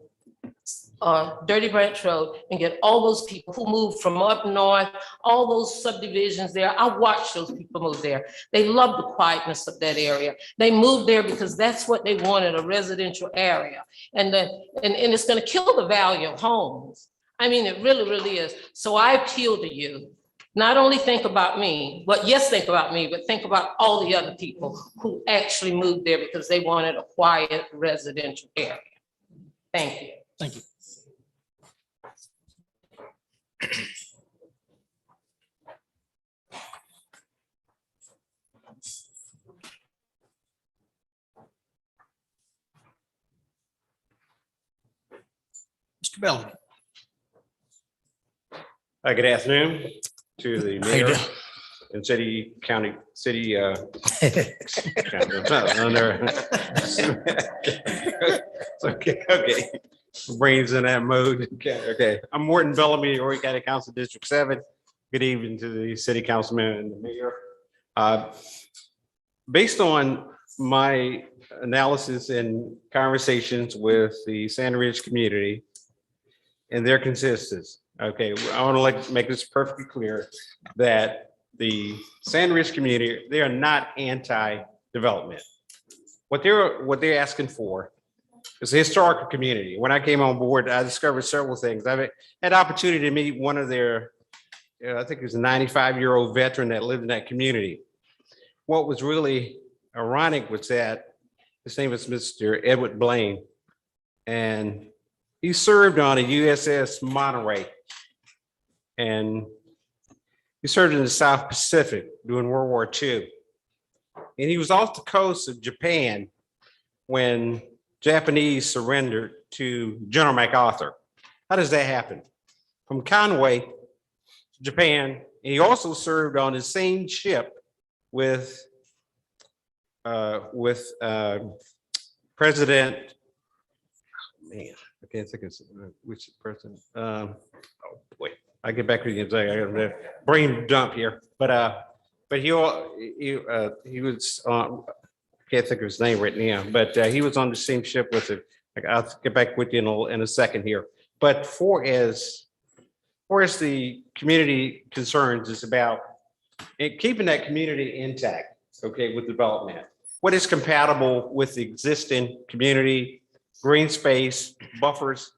Dirty Branch Road and get all those people who moved from up north, all those subdivisions there. I watched those people move there. They love the quietness of that area. They moved there because that's what they wanted, a residential area. And it's going to kill the value of homes. I mean, it really, really is. So I appeal to you, not only think about me, but yes, think about me, but think about all the other people who actually moved there because they wanted a quiet residential area. Thank you. Thank you. Mr. Bell. Good afternoon to the How you mayor doing? and city okay. brains in that mode. Okay. I'm Morton Bellamy, Horry County Council District 7. Good evening to the city councilman and the mayor. Based on my analysis and conversations with the Sand Ridge community and their consensus, okay, I want to make this perfectly clear that the Sand Ridge community, they are not anti-development. What they're asking for is a historical community. When I came on board, I discovered several things. I've had opportunity to meet one of their, I think it was a 95-year-old veteran that lived in that community. What was really ironic was that his name was Mr. Edward Blaine, and he served on a USS Monterey, and he served in the South Pacific during World War II. And he was off the coast of Japan when Japanese surrendered to General MacArthur. How does that happen? From Conway, Japan, and he also served on the same ship with President, man, I can't think of which president. Oh boy, I get back to you in a second. I got a brain dump here, but he was can't think of his name right now, but he was on the same ship with it. I'll get back with you in a second here. But for as the community concerns is about keeping that community intact, okay, with development. What is compatible with the existing community, green space, buffers?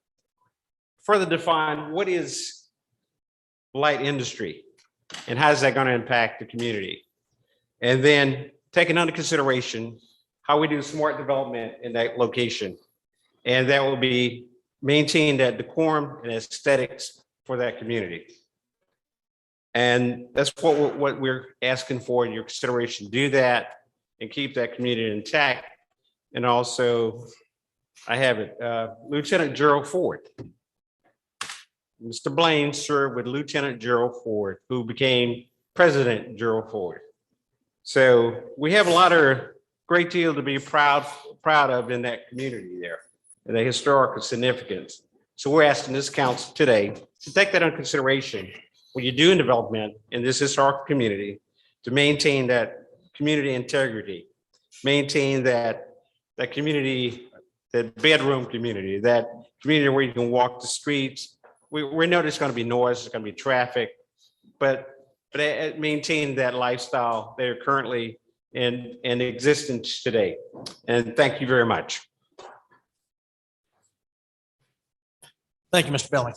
Further define what is light industry and how is that going to impact the community? And then taking under consideration how we do smart development in that location. And that will be maintain that decorum and aesthetics for that community. And that's what we're asking for in your consideration. Do that and keep that community intact. And also, I have it, Lieutenant Gerald Ford. Mr. Blaine served with Lieutenant Gerald Ford, who became President Gerald Ford. So we have great deal to be proud of in that community there, and the historical significance. So we're asking this council today to take that into consideration when you're doing development in this historical community, to maintain that community integrity, maintain that community, that bedroom community, that community where you can walk the streets. We know there's going to be noise, there's going to be traffic, but maintain that lifestyle that are currently in existence today. And thank you very much. Thank you, Mr. Belling.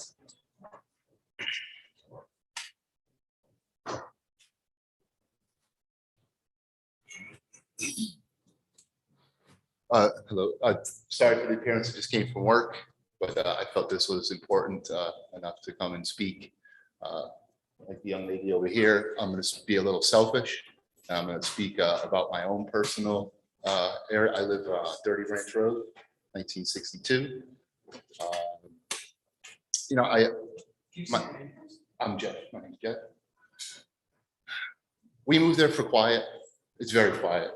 Hello. Sorry for the appearance. I just came from work, but I felt this was important enough to come and speak. Like the young lady over here, I'm going to be a little selfish. I'm going to speak about my own personal area. I live Dirty Branch Road, 1962. I'm Jeff. My name's Jeff. We moved there for quiet. It's very quiet.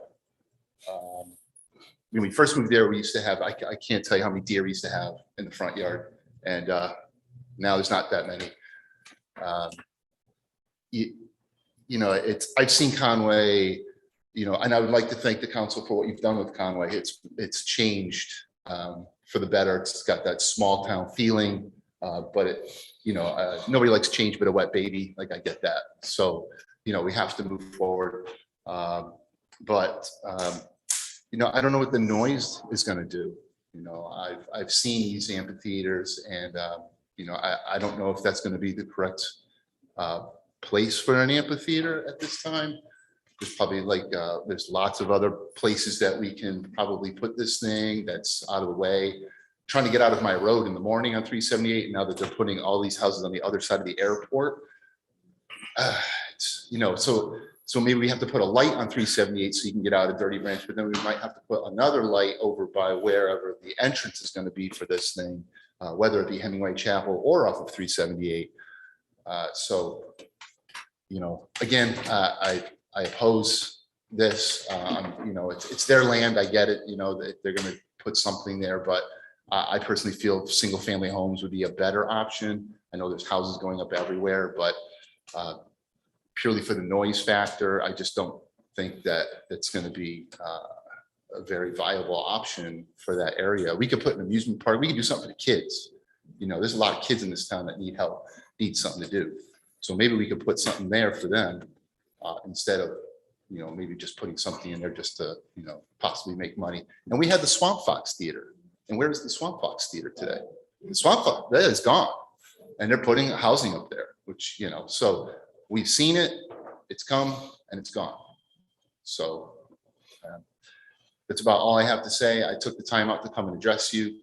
When we first moved there, we used to have, I can't tell you how many deer we used to have in the front yard. And now there's not that many. I've seen Conway, and I would like to thank the council for what you've done with Conway. It's changed for the better. It's got that small town feeling, but nobody likes change but a wet baby. Like, I get that. So, we have to move forward. I don't know what the noise is going to do. I've seen these amphitheaters, and I don't know if that's going to be the correct place for an amphitheater at this time. There's probably there's lots of other places that we can probably put this thing that's out of the way. Trying to get out of my road in the morning on 378, now that they're putting all these houses on the other side of the airport. So maybe we have to put a light on 378 so you can get out of Dirty Branch, but then we might have to put another light over by wherever the entrance is going to be for this thing, whether it be Hemingway Chapel or off of 378. Again, I oppose this. It's their land. I get it. They're going to put something there, but I personally feel single family homes would be a better option. I know there's houses going up everywhere, but purely for the noise factor, I just don't think that it's going to be a very viable option for that area. We could put an amusement park. We could do something for the kids. You know, there's a lot of kids in this town that need help, need something to do. So maybe we could put something there for them instead of, you know, maybe just putting something in there just to, you know, possibly make money. And we had the Swamp Fox Theater. And where's the Swamp Fox Theater today? The Swamp Fox, that is gone. And they're putting housing up there, which, you know, so we've seen it, it's come and it's gone. So that's about all I have to say. I took the time out to come and address you.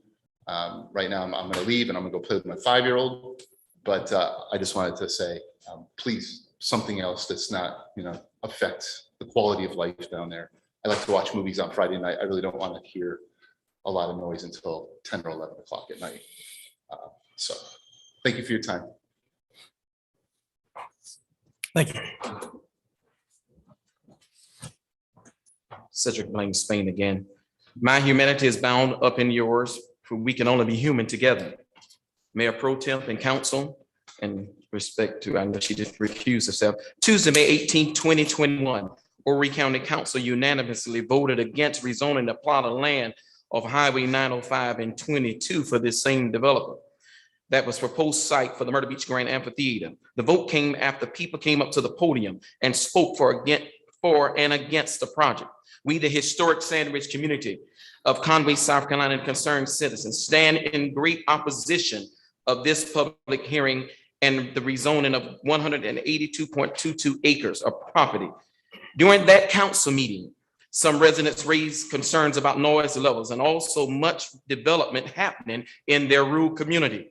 Right now, I'm going to leave and I'm going to go play with my 5-year-old. But I just wanted to say, please, something else that's not, you know, affects the quality of life down there. I like to watch movies on Friday night. I really don't want to hear a lot of noise until 10 or 11 o'clock at night. So thank you for your time. Thank you. Cedric blames Spain again. My humanity is bound up in yours, for we can only be human together. Mayor Pro Temp and Council, and respect to, I know she just recused herself. Tuesday, May 18, 2021, Horry County Council unanimously voted against rezoning the plot of land of Highway 905 and 22 for this same developer. That was proposed site for the Myrtle Beach Grand Amphitheater. The vote came after people came up to the podium and spoke for and against the project. We, the historic Sandwich community of Conway, South Carolina, and concerned citizens stand in great opposition of this public hearing and the rezoning of 182.22 acres of property. During that council meeting, some residents raised concerns about noise levels and also much development happening in their rural community.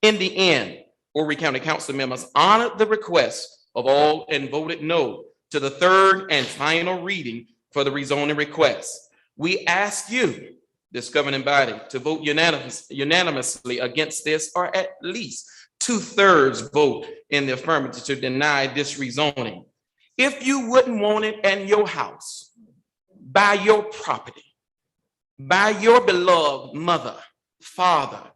In the end, Horry County Council members honored the request of all and voted no to the third and final reading for the rezoning request. We ask you, this governing body, to vote unanimously against this, or at least 2/3 vote in the affirmative to deny this rezoning. If you wouldn't want it in your house, by your property, by your beloved mother, father,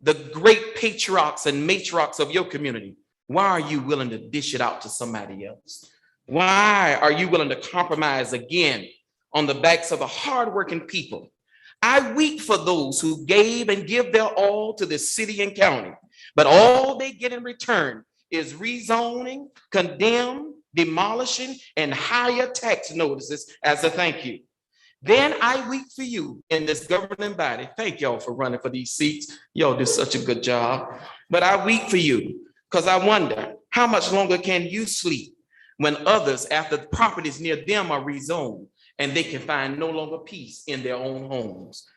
the great patriarchs and matriarchs of your community, why are you willing to dish it out to somebody else? Why are you willing to compromise again on the backs of the hardworking people? I weep for those who gave and give their all to the city and county, but all they get in return is rezoning, condemn, demolishing, and higher tax notices as a thank you. Then I weep for you in this governing body. Thank y'all for running for these seats. Y'all do such a good job. But I weep for you because I wonder, how much longer can you sleep when others, after the properties near them are rezoned and they can find no longer peace in their own homes?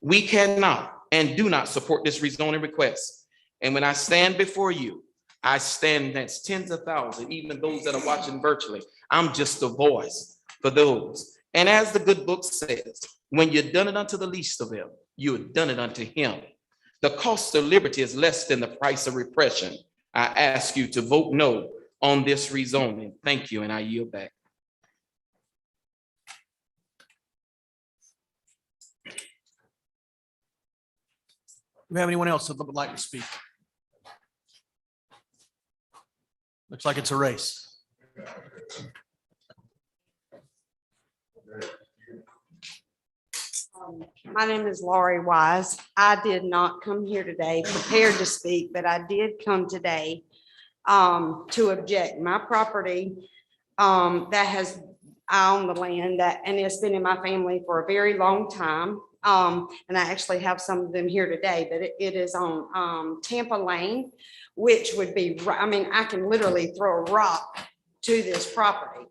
We cannot and do not support this rezoning request. And when I stand before you, I stand as tens of thousands, even those that are watching virtually. I'm just a voice for those. And as the good book says, when you've done it unto the least of them, you have done it unto him. The cost of liberty is less than the price of repression. I ask you to vote no on this rezoning. Thank you, and I yield back. Do we have anyone else that would like to speak? Looks like it's a race. My name is Laurie Wise. I did not come here today prepared to speak, but I did come today to object. My property I own the land and it's been in my family for a very long time. And I actually have some of them here today, but it is on Tampa Lane, which would be, I mean, I can literally throw a rock to this property.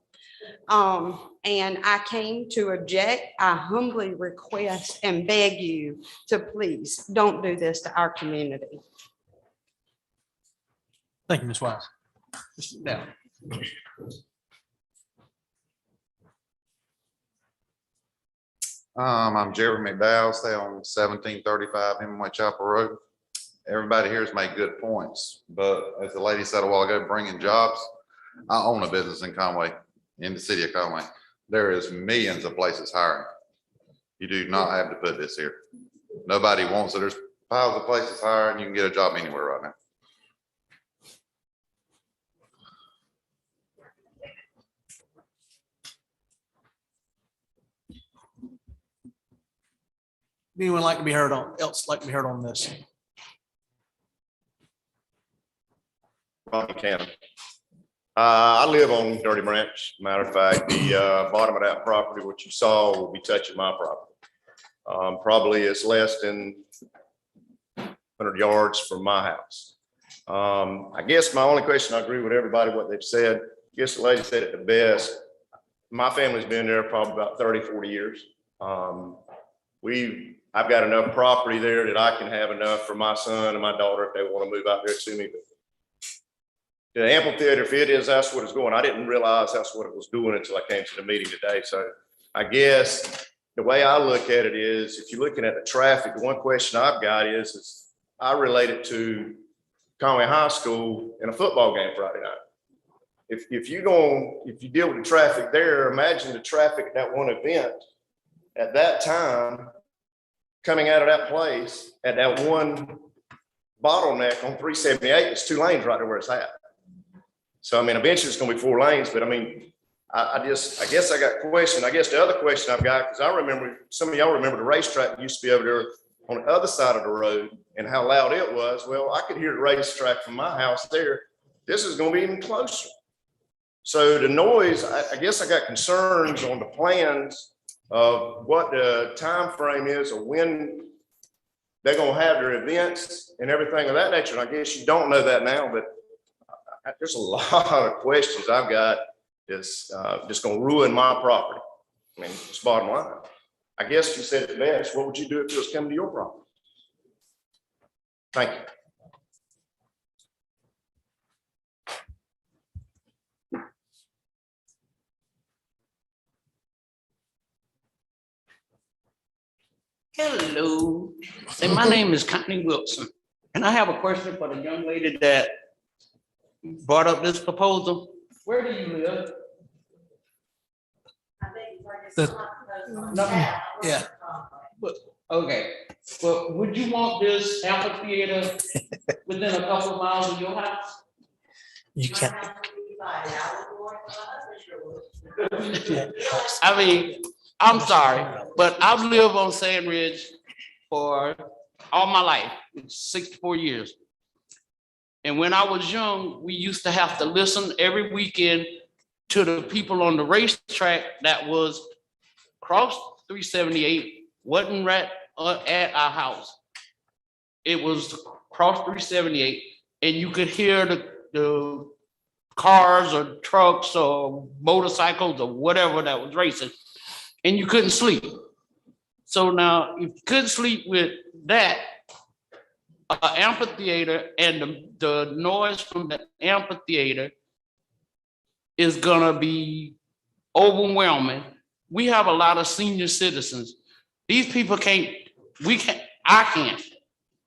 And I came to object. I humbly request and beg you to please don't do this to our community. Thank you, Ms. Wise. Mr. Down. I'm Jeremy McDowell, stay on 1735 Hemingway Chapel Road. Everybody here has made good points, but as the lady said a while ago, bringing jobs. I own a business in Conway, in the city of Conway. There is millions of places hiring. You do not have to put this here. nobody wants it. There's piles of places higher and you can get a job anywhere right now. Anyone like to be heard on, else like to be heard on this? Ronnie Cannon. I live on Dirty Branch. Matter of fact, the bottom of that property, what you saw, will be touching my property. Probably it's less than 100 yards from my house. I guess my only question, I agree with everybody, what they've said. I guess the lady said it the best. My family's been there probably about 30, 40 years. I've got enough property there that I can have enough for my son and my daughter if they want to move out there to me. But the amphitheater, if it is, that's what it's going. I didn't realize that's what it was doing until I came to the meeting today. So I guess the way I look at it is, if you're looking at the traffic, the one question I've got is I relate it to Conway High School in a football game Friday night. If you deal with the traffic there, imagine the traffic at that one event at that time coming out of that place at that one bottleneck on 378. It's 2 lanes right there where it's at. So, I mean, eventually it's going to be 4 lanes, but I mean, I guess I got a question. I guess the other question I've got, because I remember, some of y'all remember the racetrack used to be over there on the other side of the road and how loud it was. Well, I could hear the racetrack from my house there. This is going to be even closer. So the noise, I guess I got concerns on the plans of what the time frame is of when they're going to have their events and everything of that nature. And I guess you don't know that now, but there's a lot of questions I've got that's just going to ruin my property. I mean, it's bottom line. I guess you said it best. What would you do if it was coming to your property? Thank you. Hello, and my name is Connie Wilson, and I have a question for the young lady that brought up this proposal. Where do you live? Yeah. Okay, but would you want this amphitheater within a couple of miles of your house? You can't. I mean, I'm sorry, but I've lived on Sand Ridge for all my life, 64 years. And when I was young, we used to have to listen every weekend to the people on the racetrack that was across 378, wasn't right at our house. It was across 378, and you could hear the cars or trucks or motorcycles or whatever that was racing, and you couldn't sleep. So now, if you couldn't sleep with that, amphitheater and the noise from the amphitheater is gonna be overwhelming. We have a lot of senior citizens. These people I can't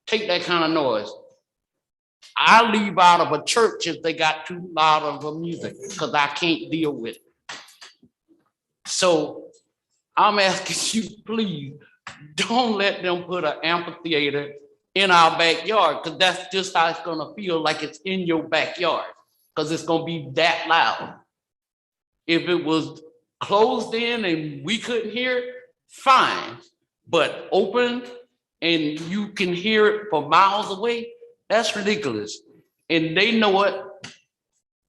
take that kind of noise. I leave out of a church if they got too loud of a music, because I can't deal with it. So I'm asking you, please, don't let them put an amphitheater in our backyard, because that's just how it's gonna feel, like it's in your backyard, because it's gonna be that loud. If it was closed in and we couldn't hear it, fine, but open and you can hear it for miles away, that's ridiculous. And they know it.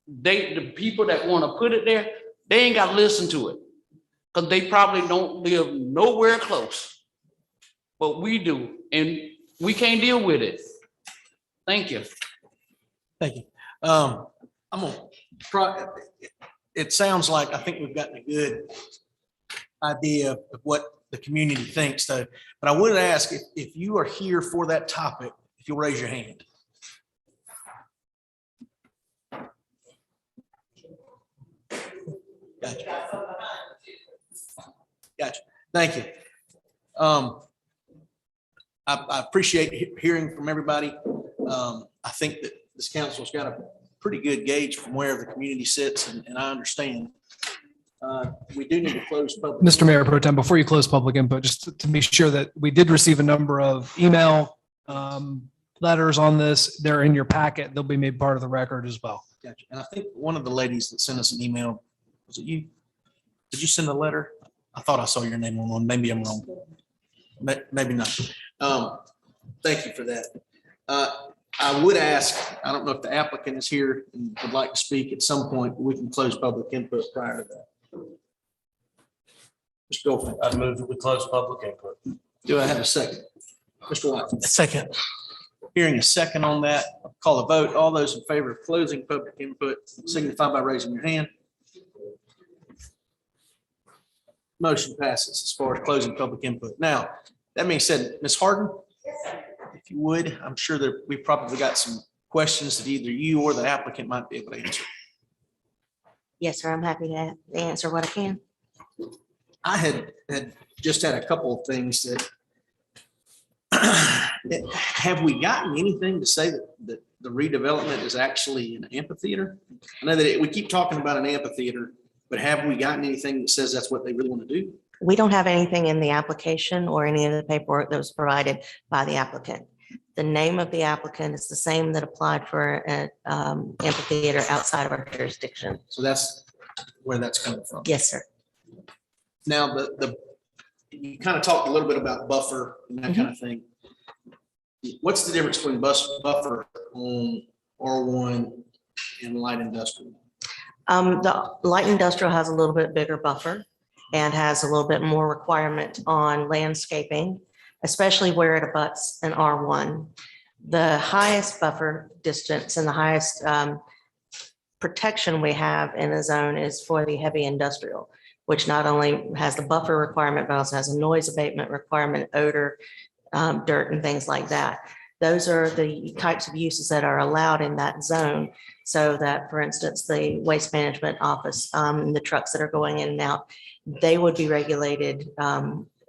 The people that wanna put it there, they ain't gotta listen to it, because they probably don't live nowhere close. But we do, and we can't deal with it. Thank you. Thank you. I'm gonna try, it sounds like I think we've gotten a good idea of what the community thinks, though. But I would ask if you are here for that topic, if you'll raise your hand. Gotcha. Gotcha. Thank you. I appreciate hearing from everybody. I think that this council's got a pretty good gauge from where the community sits, and I understand. We do need to close public. Mr. Mayor Pro Tem, before you close public input, just to be sure that we did receive a number of email letters on this. They're in your packet. They'll be made part of the record as well. Gotcha. And I think one of the ladies that sent us an email, was it you? Did you send a letter? I thought I saw your name on one. Maybe I'm wrong. Maybe not. Thank you for that. I would ask, I don't know if the applicant is here and would like to speak at some point. We can close public input prior to that. Mr. Goldfin. I move that we close public input. Do I have a second? Mr. White. Second. Hearing a second on that, I'll call a vote. All those in favor of closing public input signify by raising your hand. Motion passes as far as closing public input. Now, that being said, Ms. Harden, if you would, I'm sure that we probably got some questions that either you or the applicant might be able to answer. Yes, sir. I'm happy to answer what I can. I had just had a couple of things that have we gotten anything to say that the redevelopment is actually an amphitheater? I know that we keep talking about an amphitheater, but have we gotten anything that says that's what they really want to do? We don't have anything in the application or any of the paperwork that was provided by the applicant. The name of the applicant is the same that applied for an amphitheater outside of our jurisdiction. So that's where that's coming from. Yes, sir. Now, you kind of talked a little bit about buffer and that kind of thing. What's the difference between buffer on R1 and light industrial? The light industrial has a little bit bigger buffer and has a little bit more requirement on landscaping, especially where it abuts an R1. The highest buffer distance and the highest protection we have in a zone is for the heavy industrial, which not only has the buffer requirement, but also has a noise abatement requirement, odor, dirt and things like that. Those are the types of uses that are allowed in that zone. So that, for instance, the waste management office, the trucks that are going in and out, they would be regulated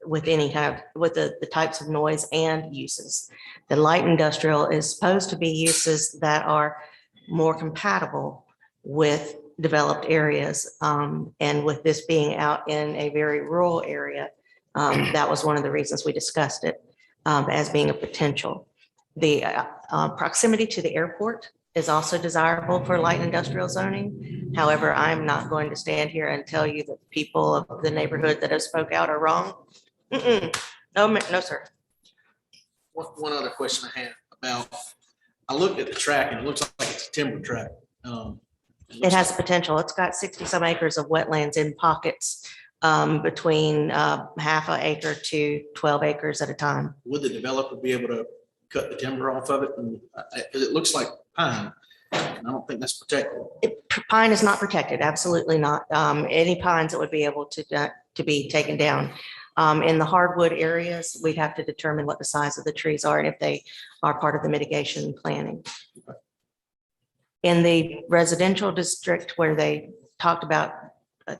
with any kind of, with the types of noise and uses. The light industrial is supposed to be uses that are more compatible with developed areas. And with this being out in a very rural area, that was one of the reasons we discussed it as being a potential. The proximity to the airport is also desirable for light industrial zoning. However, I'm not going to stand here and tell you that people of the neighborhood that have spoke out are wrong. No, sir. One other question I had about, I looked at the track and it looks like it's a timber track. It has potential. It's got 60 some acres of wetlands in pockets between half an acre to 12 acres at a time. Would the developer be able to cut the timber off of it? And because it looks like pine, and I don't think that's protected. Pine is not protected, absolutely not. Any pines that would be able to be taken down. In the hardwood areas, we'd have to determine what the size of the trees are and if they are part of the mitigation planning. In the residential district where they talked about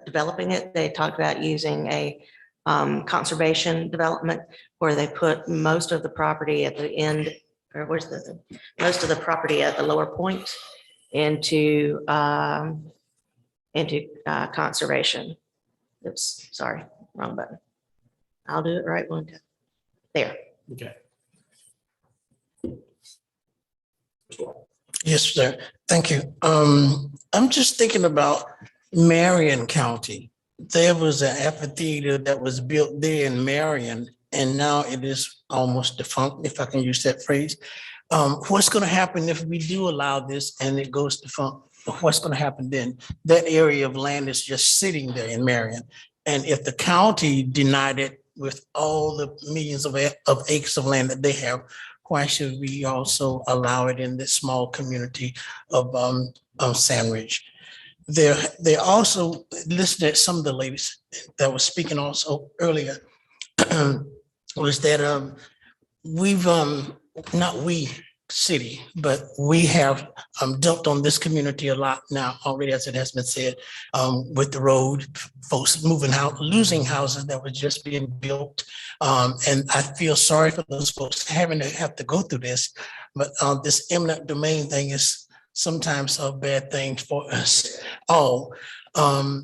developing it, they talked about using a conservation development where they put most of the property at the end, or where's most of the property at the lower point into conservation. Oops, sorry, wrong button. I'll do it right one time. There. Okay. Yes, sir. Thank you. I'm just thinking about Marion County. There was an amphitheater that was built there in Marion, and now it is almost defunct, if I can use that phrase. What's going to happen if we do allow this and it goes defunct? What's going to happen then? That area of land is just sitting there in Marion. And if the county denied it with all the millions of acres of land that they have, why should we also allow it in this small community of Sandridge? They also listed at some of the ladies that was speaking also earlier was that we've not we city, but we have dumped on this community a lot now already, as it has been said, with the road, folks moving out, losing houses that were just being built. And I feel sorry for those folks having to have to go through this, but this eminent domain thing is sometimes are bad things for us all.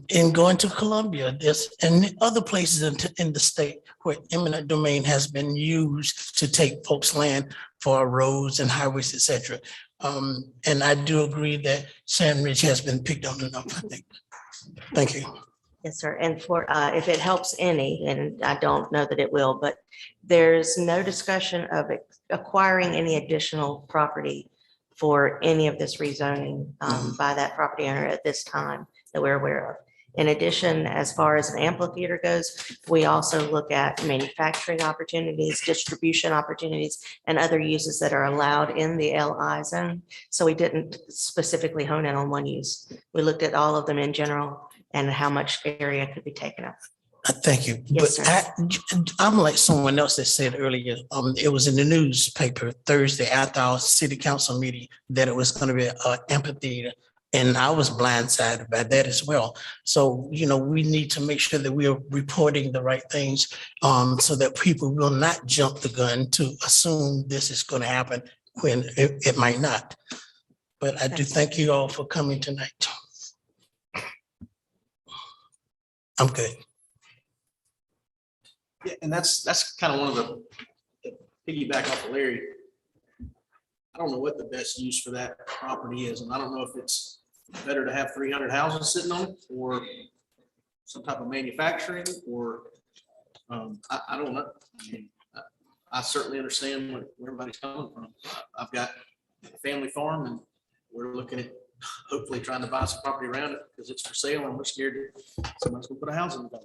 In going to Columbia, this and other places in the state where eminent domain has been used to take folks' land for roads and highways, et cetera. And I do agree that Sandridge has been picked on enough, I think. Thank you. Yes, sir. And for, if it helps any, and I don't know that it will, but there's no discussion of acquiring any additional property for any of this rezoning by that property owner at this time that we're aware of. In addition, as far as an amphitheater goes, we also look at manufacturing opportunities, distribution opportunities, and other uses that are allowed in the LI zone. So we didn't specifically hone in on one use. We looked at all of them in general and how much area could be taken up. Thank you. Yes, But I'm like someone else that said earlier, it was in the newspaper Thursday after our city council meeting that it was going to be an amphitheater. And I was blindsided by that as well. So, we need to make sure that we are reporting the right things so that people will not jump the gun to assume this is going to happen when it might not. But I do thank you all for coming tonight. I'm good. Yeah, and that's kind of one of the piggyback off of Larry. I don't know what the best use for that property is, and I don't know if it's better to have 300 houses sitting on it or some type of manufacturing or I don't know. I mean, I certainly understand where everybody's coming from. I've got a family farm and we're looking at hopefully trying to buy some property around it because it's for sale and we're scared that somebody's gonna put a house in the back.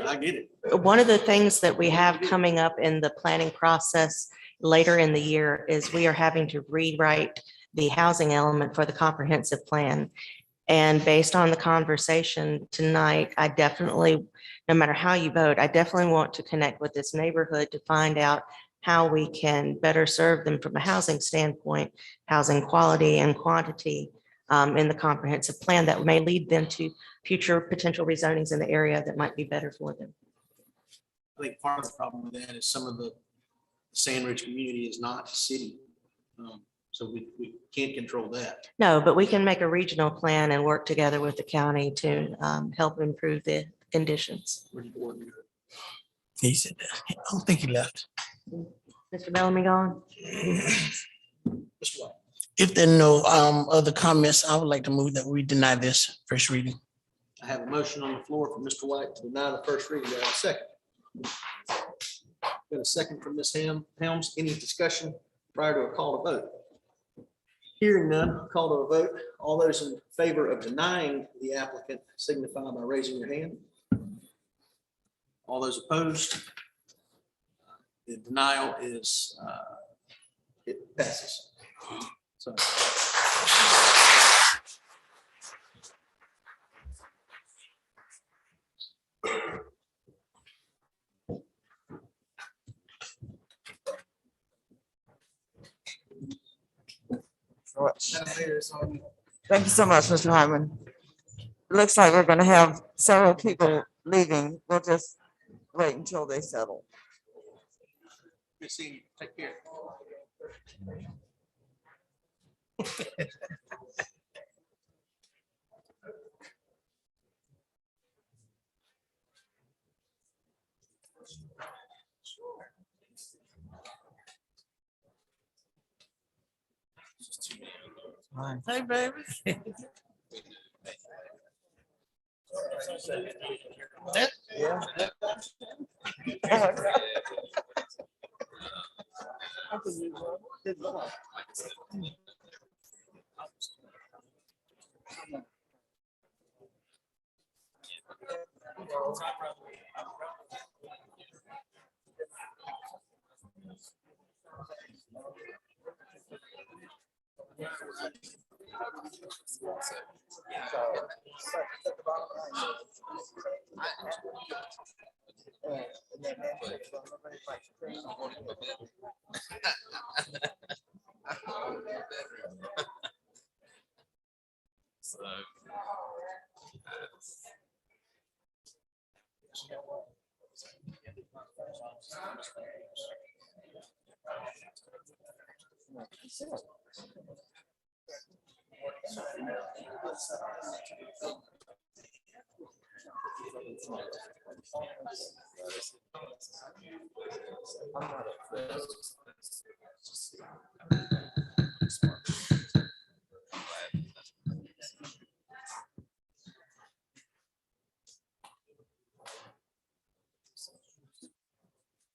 I get it. One of the things that we have coming up in the planning process later in the year is we are having to rewrite the housing element for the comprehensive plan. And based on the conversation tonight, I definitely, no matter how you vote, I definitely want to connect with this neighborhood to find out how we can better serve them from a housing standpoint, housing quality and quantity in the comprehensive plan that may lead them to future potential rezonings in the area that might be better for them. I think part of the problem with that is some of the Sandridge community is not city. So we can't control that. No, but we can make a regional plan and work together with the county to help improve the conditions. He said that. I don't think he left. Mr. Bellamy gone? If there are no other comments, I would like to move that we deny this first reading. I have a motion on the floor for Mr. White to deny the first reading. Do I have a second? Got a second from Ms. Helms. Any discussion prior to a call to vote? Hearing none, call to a vote. All those in favor of denying the applicant signify by raising your hand. All those opposed? The denial is, it passes. So. Thank you so much, Mr. Hyman. It looks like we're gonna have several people leaving. We'll just wait until they settle. Good seeing you. Take care. Hey, baby. Yeah.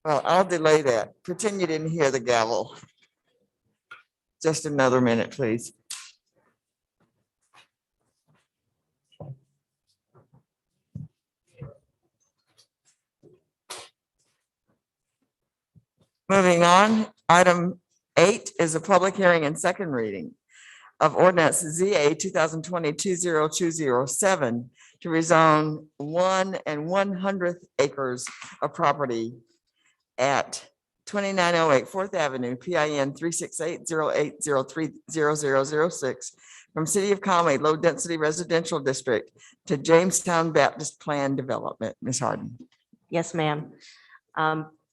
Well, I'll delay that. Pretend you didn't hear the gavel. Just another minute, please. Moving on, item 8 is a public hearing and second reading of ordinance ZA 2020-20207 to rezone 1 1/100th acres of property at 2908 4th Avenue, PIN 36808030006 from City of Conway Low Density Residential District to Jamestown Baptist Plan Development. Ms. Harden. Yes, ma'am.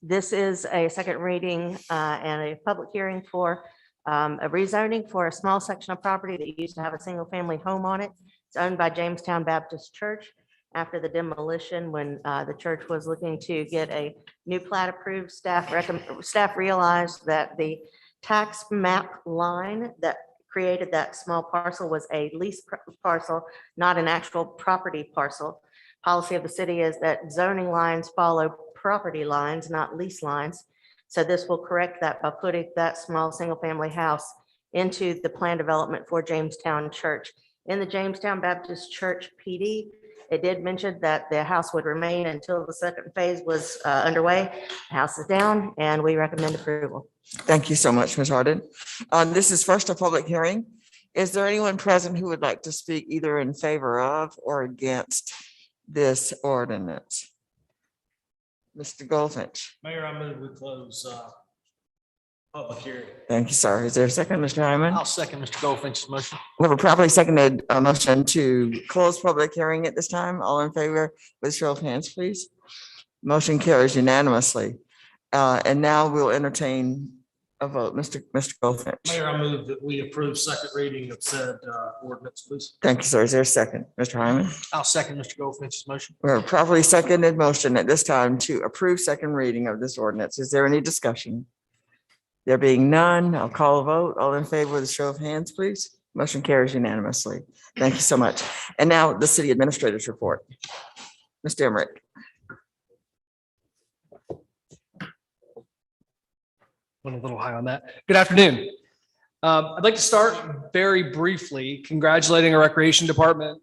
This is a second reading and a public hearing for a rezoning for a small section of property that used to have a single-family home on it. It's owned by Jamestown Baptist Church. After the demolition, when the church was looking to get a new plat approved, staff realized that the tax map line that created that small parcel was a lease parcel, not an actual property parcel. Policy of the city is that zoning lines follow property lines, not lease lines. So this will correct that by putting that small single-family house into the plan development for Jamestown Church. In the Jamestown Baptist Church PD, it did mention that the house would remain until the second phase was underway. The house is down and we recommend approval. Thank you so much, Ms. Harden. This is first a public hearing. Is there anyone present who would like to speak either in favor of or against this ordinance? Mr. Goldfinch. Mayor, I move we close public hearing. Thank you, sir. Is there a second, Mr. Hyman? I'll second Mr. Goldfinch's motion. We have a properly seconded motion to close public hearing at this time. All in favor with show of hands, please. Motion carries unanimously. And now we'll entertain a vote. Mr. Goldfinch. Mayor, I move that we approve second reading of said ordinance, please. Thank you, sir. Is there a second? Mr. Hyman? I'll second Mr. Goldfinch's motion. We have a properly seconded motion at this time to approve second reading of this ordinance. Is there any discussion? There being none, I'll call a vote. All in favor with a show of hands, please. Motion carries unanimously. Thank you so much. And now the city administrator's report. Mr. Emmerich. Went a little high on that. Good afternoon. I'd like to start very briefly congratulating our recreation department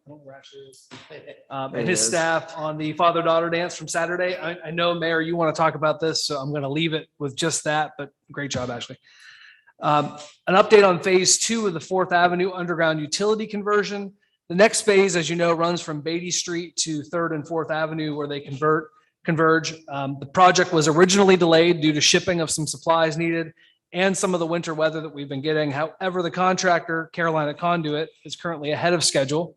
and his staff on the father-daughter dance from Saturday. I know, Mayor, you want to talk about this, so I'm going to leave it with just that, but great job, Ashley. An update on phase 2 of the 4th Avenue underground utility conversion. The next phase, as you know, runs from Beatty Street to 3rd and 4th Avenue where they converge. The project was originally delayed due to shipping of some supplies needed and some of the winter weather that we've been getting. However, the contractor, Carolina Conduit, is currently ahead of schedule,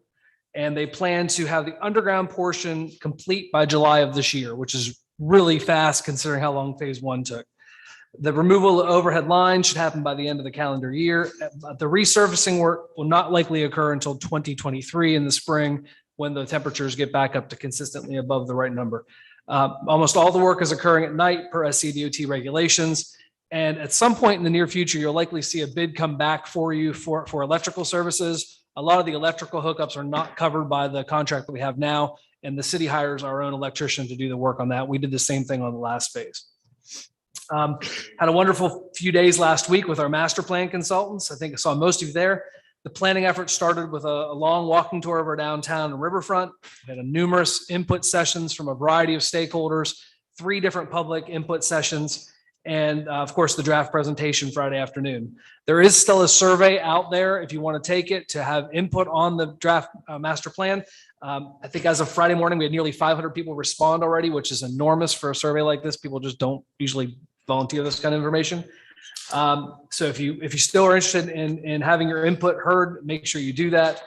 and they plan to have the underground portion complete by July of this year, which is really fast considering how long phase 1 took. The removal of overhead lines should happen by the end of the calendar year. The resurfacing work will not likely occur until 2023 in the spring when the temperatures get back up to consistently above the right number. Almost all the work is occurring at night per SCDOT regulations. And at some point in the near future, you'll likely see a bid come back for you for electrical services. A lot of the electrical hookups are not covered by the contract that we have now, and the city hires our own electrician to do the work on that. We did the same thing on the last phase. Had a wonderful few days last week with our master plan consultants. I think I saw most of you there. The planning effort started with a long walking tour of our downtown and riverfront. We had numerous input sessions from a variety of stakeholders, 3 different public input sessions, and of course, the draft presentation Friday afternoon. There is still a survey out there if you want to take it to have input on the draft master plan. I think as of Friday morning, we had nearly 500 people respond already, which is enormous for a survey like this. People just don't usually volunteer this kind of information. So if you still are interested in having your input heard, make sure you do that.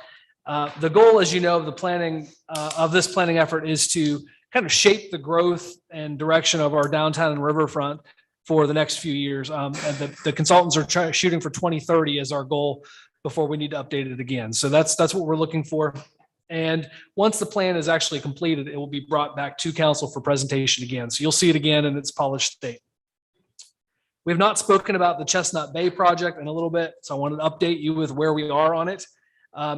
The goal, as you know, of the planning of this planning effort is to kind of shape the growth and direction of our downtown and riverfront for the next few years. And the consultants are shooting for 2030 as our goal. before we need to update it again. So that's what we're looking for. And once the plan is actually completed, it will be brought back to council for presentation again. So you'll see it again in its polished state. We have not spoken about the Chestnut Bay project in a little bit, so I wanted to update you with where we are on it,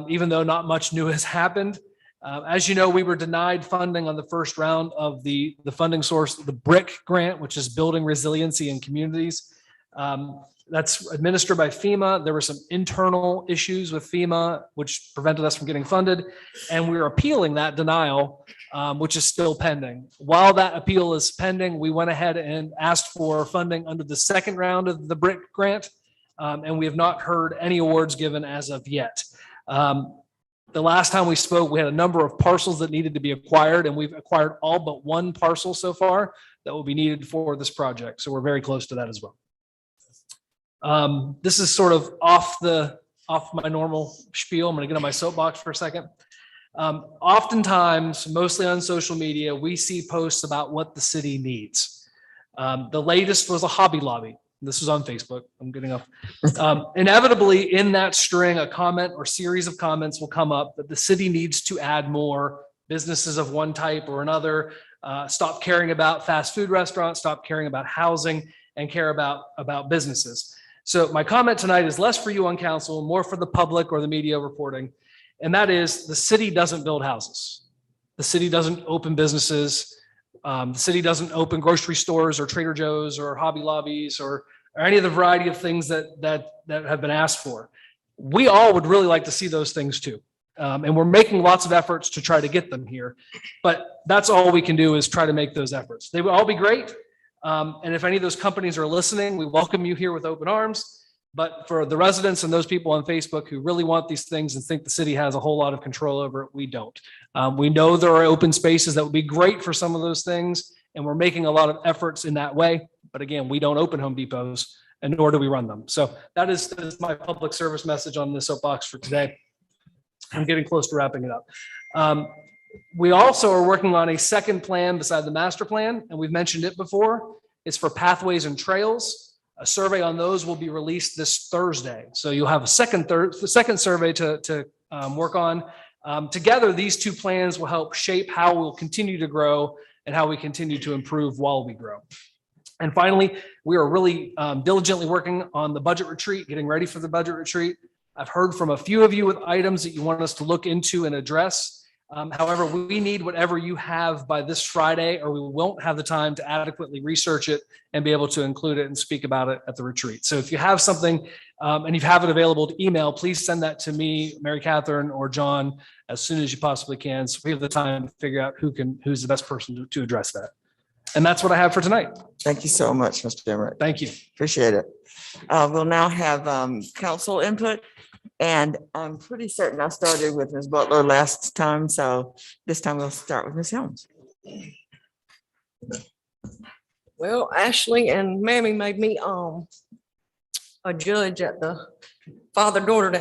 even though not much new has happened. As you know, we were denied funding on the first round of the funding source, the BRIC grant, which is Building Resiliency in Communities. That's administered by FEMA. There were some internal issues with FEMA, which prevented us from getting funded. And we're appealing that denial, which is still pending. While that appeal is pending, we went ahead and asked for funding under the second round of the BRIC grant. And we have not heard any awards given as of yet. The last time we spoke, we had a number of parcels that needed to be acquired, and we've acquired all but one parcel so far that will be needed for this project. So we're very close to that as well. This is sort of off my normal spiel. I'm going to get on my soapbox for a second. Oftentimes, mostly on social media, we see posts about what the city needs. The latest was a Hobby Lobby. This was on Facebook. I'm getting off. Inevitably, in that string, a comment or series of comments will come up that the city needs to add more businesses of one type or another, stop caring about fast food restaurants, stop caring about housing, and care about businesses. So my comment tonight is less for you on council, more for the public or the media reporting. And that is, the city doesn't build houses. The city doesn't open businesses. The city doesn't open grocery stores or Trader Joe's or Hobby Lobbies or any of the variety of things that have been asked for. We all would really like to see those things too. And we're making lots of efforts to try to get them here. But that's all we can do is try to make those efforts. They would all be great. And if any of those companies are listening, we welcome you here with open arms. But for the residents and those people on Facebook who really want these things and think the city has a whole lot of control over it, we don't. We know there are open spaces that would be great for some of those things, and we're making a lot of efforts in that way. But again, we don't open Home Depots, and nor do we run them. So that is my public service message on the soapbox for today. I'm getting close to wrapping it up. We also are working on a second plan beside the master plan, and we've mentioned it before. It's for pathways and trails. A survey on those will be released this Thursday. So you'll have a second survey to work on. Together, these two plans will help shape how we'll continue to grow and how we continue to improve while we grow. And finally, we are really diligently working on the budget retreat, getting ready for the budget retreat. I've heard from a few of you with items that you want us to look into and address. However, we need whatever you have by this Friday, or we won't have the time to adequately research it and be able to include it and speak about it at the retreat. So if you have something and you have it available to email, please send that to me, Mary Catherine, or John as soon as you possibly can. So we have the time to figure out who's the best person to address that. And that's what I have for tonight. Thank you so much, Mr. Emmerich. Thank you. Appreciate it. We'll now have council input. And I'm pretty certain I started with Ms. Butler last time, so this time we'll start with Ms. Helms. Well, Ashley and Mammy made me a judge at the father-daughter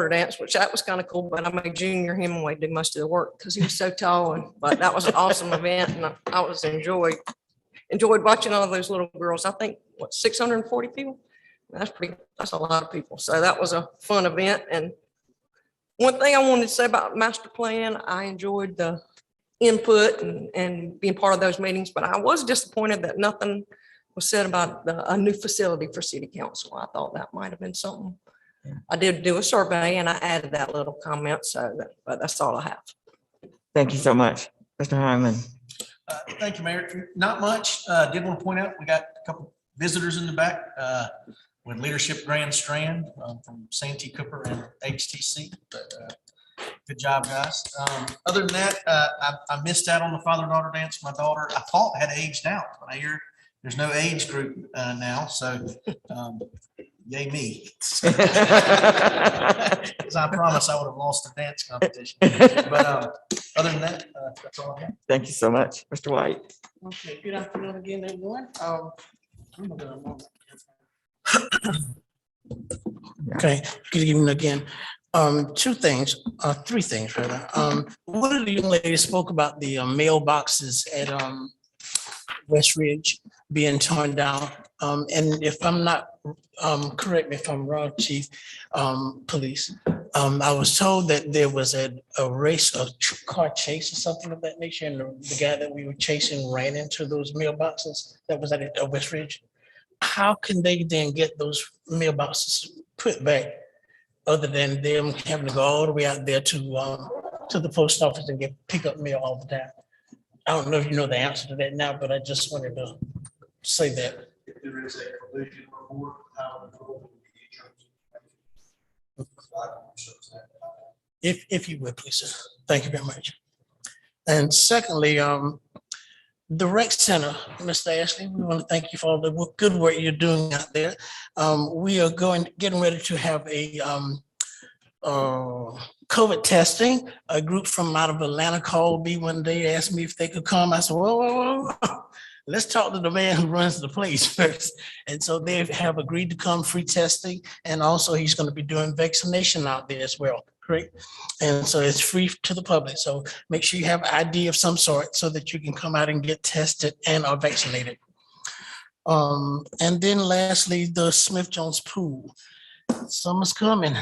dance, which that was kind of cool, but I made Junior Hemingway do most of the work because he was so tall, but that was an awesome event, and I was enjoyed watching all those little girls. I think, 640 people? That's a lot of people. So that was a fun event. And one thing I wanted to say about master plan, I enjoyed the input and being part of those meetings, but I was disappointed that nothing was said about a new facility for city council. I thought that might have been something. I did do a survey and I added that little comment. But that's all I have. Thank you so much, Mr. Hyman. Thank you, Mayor. Not much. Did want to point out, we got a couple visitors in the back with Leadership Grand Strand from Santee Cooper and HTC. But good job, guys. Other than that, I missed out on the father-daughter dance. My daughter, I thought had aged out, but I hear there's no age group now. So yay me. Because I promise I would have lost the dance competition. But other than that, that's all I have. Thank you so much, Mr. White. Okay, good afternoon again, everyone. Okay, good evening again. Three things rather. One of the young ladies spoke about the mailboxes at West Ridge. being torn down. And if I'm not, correct me if I'm wrong, Chief, Police. I was told that there was a race, a car chase or something of that nature, and the guy that we were chasing ran into those mailboxes that was at West Ridge. How can they then get those mailboxes put back other than them having to go all the way out there to the post office and pick up mail all the time? I don't know if you know the answer to that now, but I just wanted to say that. If there is a collision report, how the report will be determined. If you would, please, sir. Thank you very much. And secondly, the rec center, Mr. Ashley, we want to thank you for all the good work you're doing out there. We are getting ready to have a COVID testing. A group from out of Atlanta called me one day, asked me if they could come. I said, whoa. Let's talk to the man who runs the place first. And so they have agreed to come, free testing, and also he's going to be doing vaccination out there as well, correct? And so it's free to the public. So make sure you have ID of some sort so that you can come out and get tested and are vaccinated. And then lastly, the Smith Jones Pool. Summer's coming.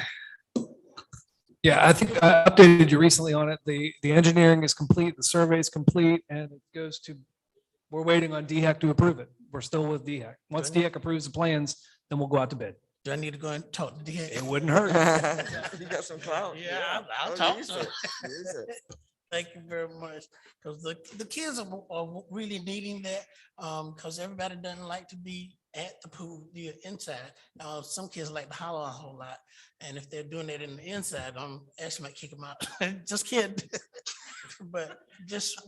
Yeah, I think I updated you recently on it. The engineering is complete, the survey is complete, and it goes to, we're waiting on DHEC to approve it. We're still with DHEC. Once DHEC approves the plans, then we'll go out to bid. Do I need to go and talk to DHEC? It wouldn't hurt. You got some clout. Yeah, I'll talk to them. Thank you very much. Because the kids are really needing that because everybody doesn't like to be at the pool, the inside. Some kids like to holler a whole lot. And if they're doing it in the inside, I'm actually might kick them out. Just kidding. But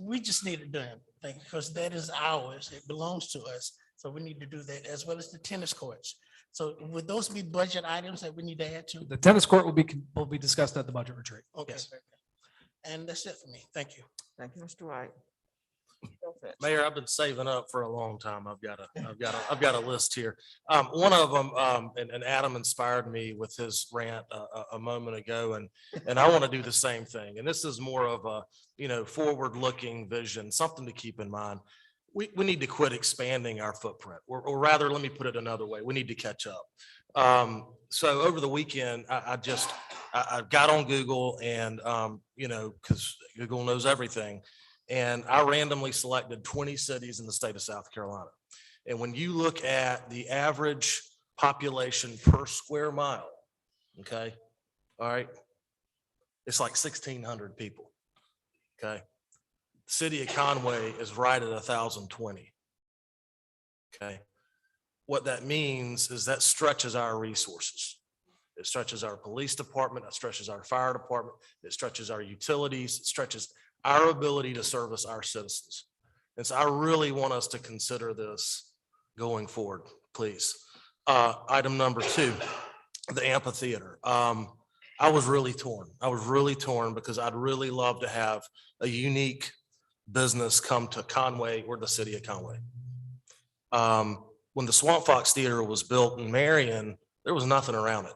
we just need it done. Because that is ours. It belongs to us. So we need to do that as well as the tennis courts. So would those be budget items that we need to add to? The tennis court will be discussed at the budget retreat. Okay. Yes. And that's it for me. Thank you. Thank you, Mr. White. Mayor, I've been saving up for a long time. I've got a list here. One of them, and Adam inspired me with his rant a moment ago, and I want to do the same thing. And this is more of a, forward-looking vision, something to keep in mind. We need to quit expanding our footprint, or rather, let me put it another way. We need to catch up. So over the weekend, I got on Google and, because Google knows everything. And I randomly selected 20 cities in the state of South Carolina. And when you look at the average population per square mile, okay, all right, it's like 1,600 people, okay? The city of Conway is right at 1,020, okay? What that means is that stretches our resources. It stretches our police department, it stretches our fire department, it stretches our utilities, it stretches our ability to service our citizens. And so I really want us to consider this going forward, please. Item number 2, the amphitheater. I was really torn because I'd really love to have a unique business come to Conway or the city of Conway. When the Swamp Fox Theater was built in Marion, there was nothing around it.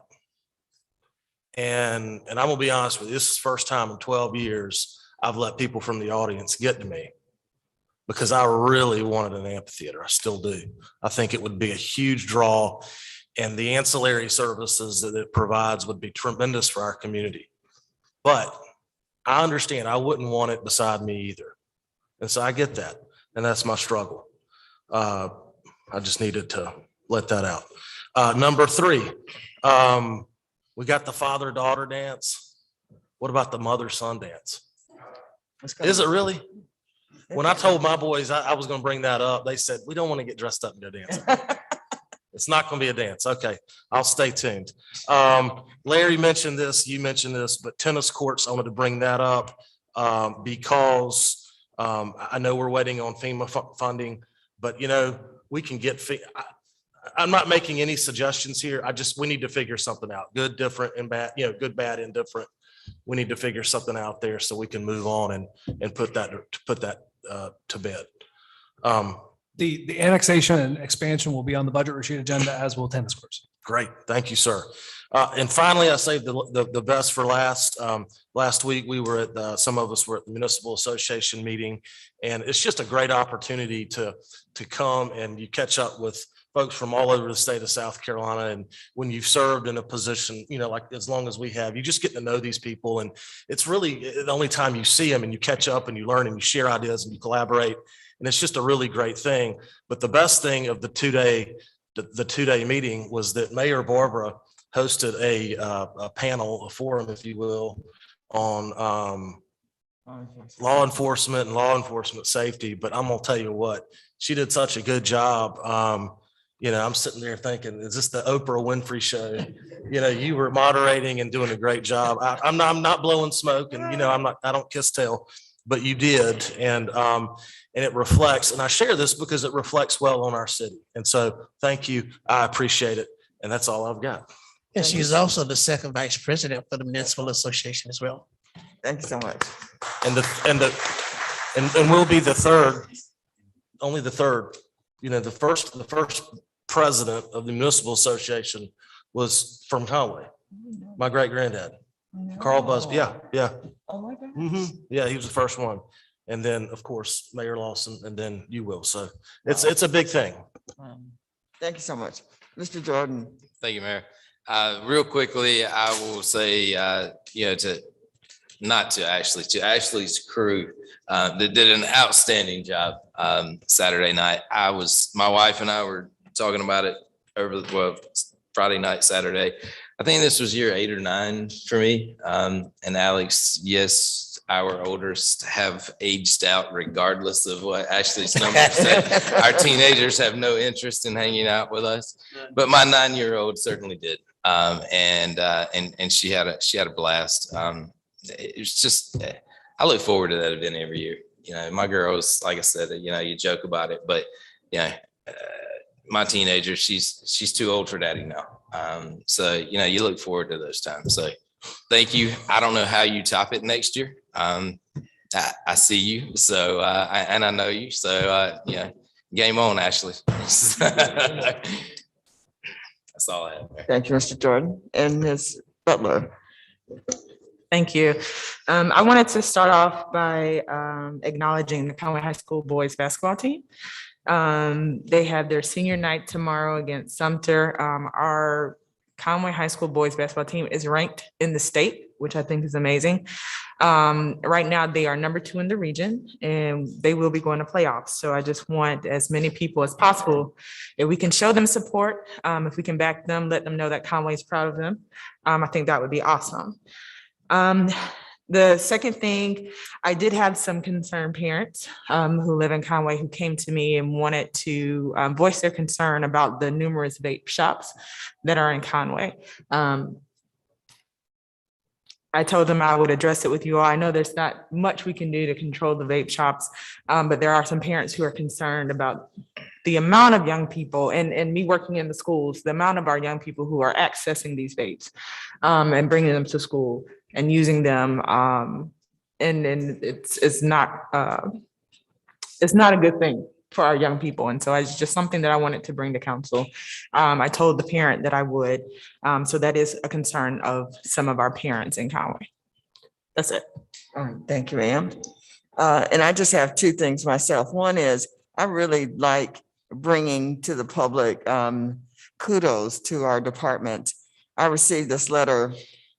And I'm gonna be honest with you, this is the first time in 12 years I've let people from the audience get to me because I really wanted an amphitheater. I still do. I think it would be a huge draw, and the ancillary services that it provides would be tremendous for our community. But I understand I wouldn't want it beside me either. And so I get that. And that's my struggle. I just needed to let that out. Number 3, we got the father-daughter dance. What about the mother-son dance? Is it really? When I told my boys I was going to bring that up, they said, we don't want to get dressed up and go dancing. It's not going to be a dance. Okay, I'll stay tuned. Larry mentioned this, you mentioned this, but tennis courts, I wanted to bring that up because I know we're waiting on FEMA funding, but we can get, I'm not making any suggestions here. we need to figure something out. Good, different, and bad, good, bad, and different. We need to figure something out there so we can move on and put that to bed. The annexation and expansion will be on the budget retreat agenda, as will tennis courts. Great. Thank you, sir. And finally, I saved the best for last. Last week, we were at, some of us were at the Municipal Association meeting, and it's just a great opportunity to come and you catch up with folks from all over the state of South Carolina. And when you've served in a position, you know, like as long as we have, you just get to know these people. And it's really the only time you see them and you catch up and you learn and you share ideas and you collaborate. And it's just a really great thing. But the best thing of the two-day meeting was that Mayor Barbara hosted a panel, a forum, if you will, on law enforcement and law enforcement safety. But I'm gonna tell you what, she did such a good job. You know, I'm sitting there thinking, is this the Oprah Winfrey show? You know, you were moderating and doing a great job. I'm not blowing smoke, and you know, I don't kiss tail, but you did, and it reflects. And I share this because it reflects well on our city. And so, thank you. I appreciate it, and that's all I've got. And she's also the second vice president for the Municipal Association as well. Thank you so much. And we'll be the third, only the third. You know, the first president of the Municipal Association was from Conway. My great granddad, Carl Busby. Yeah. Oh my God. Yeah, he was the first one. And then, of course, Mayor Lawson, and then you will. So it's a big thing. Thank you so much. Mr. Jordan. Thank you, Mayor. Real quickly, I will say, you know, to Ashley's crew, that did an outstanding job Saturday night. My wife and I were talking about it Friday night, Saturday. I think this was year 8 or 9 for me. And Alex, yes, our oldest have aged out regardless of what Ashley's numbers say. Our teenagers have no interest in hanging out with us, but my 9-year-old certainly did. And she had a blast. It was just, I look forward to that event every year. You know, my girls, like I said, you know, you joke about it, but yeah, my teenager, she's too old for daddy now. So, you know, you look forward to those times. So thank you. I don't know how you top it next year. I see you. So, and I know you. So, yeah, game on, Ashley. That's all I have. Thank you, Mr. Jordan. And Ms. Butler. Thank you. I wanted to start off by acknowledging the Conway High School boys basketball team. They have their senior night tomorrow against Sumter. Our Conway High School boys basketball team is ranked in the state, which I think is amazing. Right now, they are number 2 in the region, and they will be going to playoffs. So I just want as many people as possible, if we can show them support, if we can back them, let them know that Conway is proud of them. I think that would be awesome. The second thing, I did have some concerned parents who live in Conway who came to me and wanted to voice their concern about the numerous vape shops that are in Conway. I told them I would address it with you all. I know there's not much we can do to control the vape shops, but there are some parents who are concerned about the amount of young people and me working in the schools, the amount of our young people who are accessing these vapes and bringing them to school and using them. And it's not a good thing for our young people. And so it's just something that I wanted to bring to council. I told the parent that I would. So that is a concern of some of our parents in Conway. That's it. All right, thank you, ma'am. And I just have 2 things myself. One is I really like bringing to the public kudos to our department. I received this letter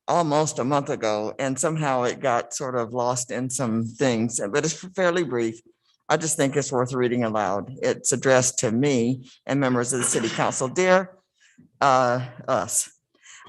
almost a month ago, and somehow it got sort of lost in some things, but it's fairly brief. I just think it's worth reading aloud. It's addressed to me and members of the city council. Dear us,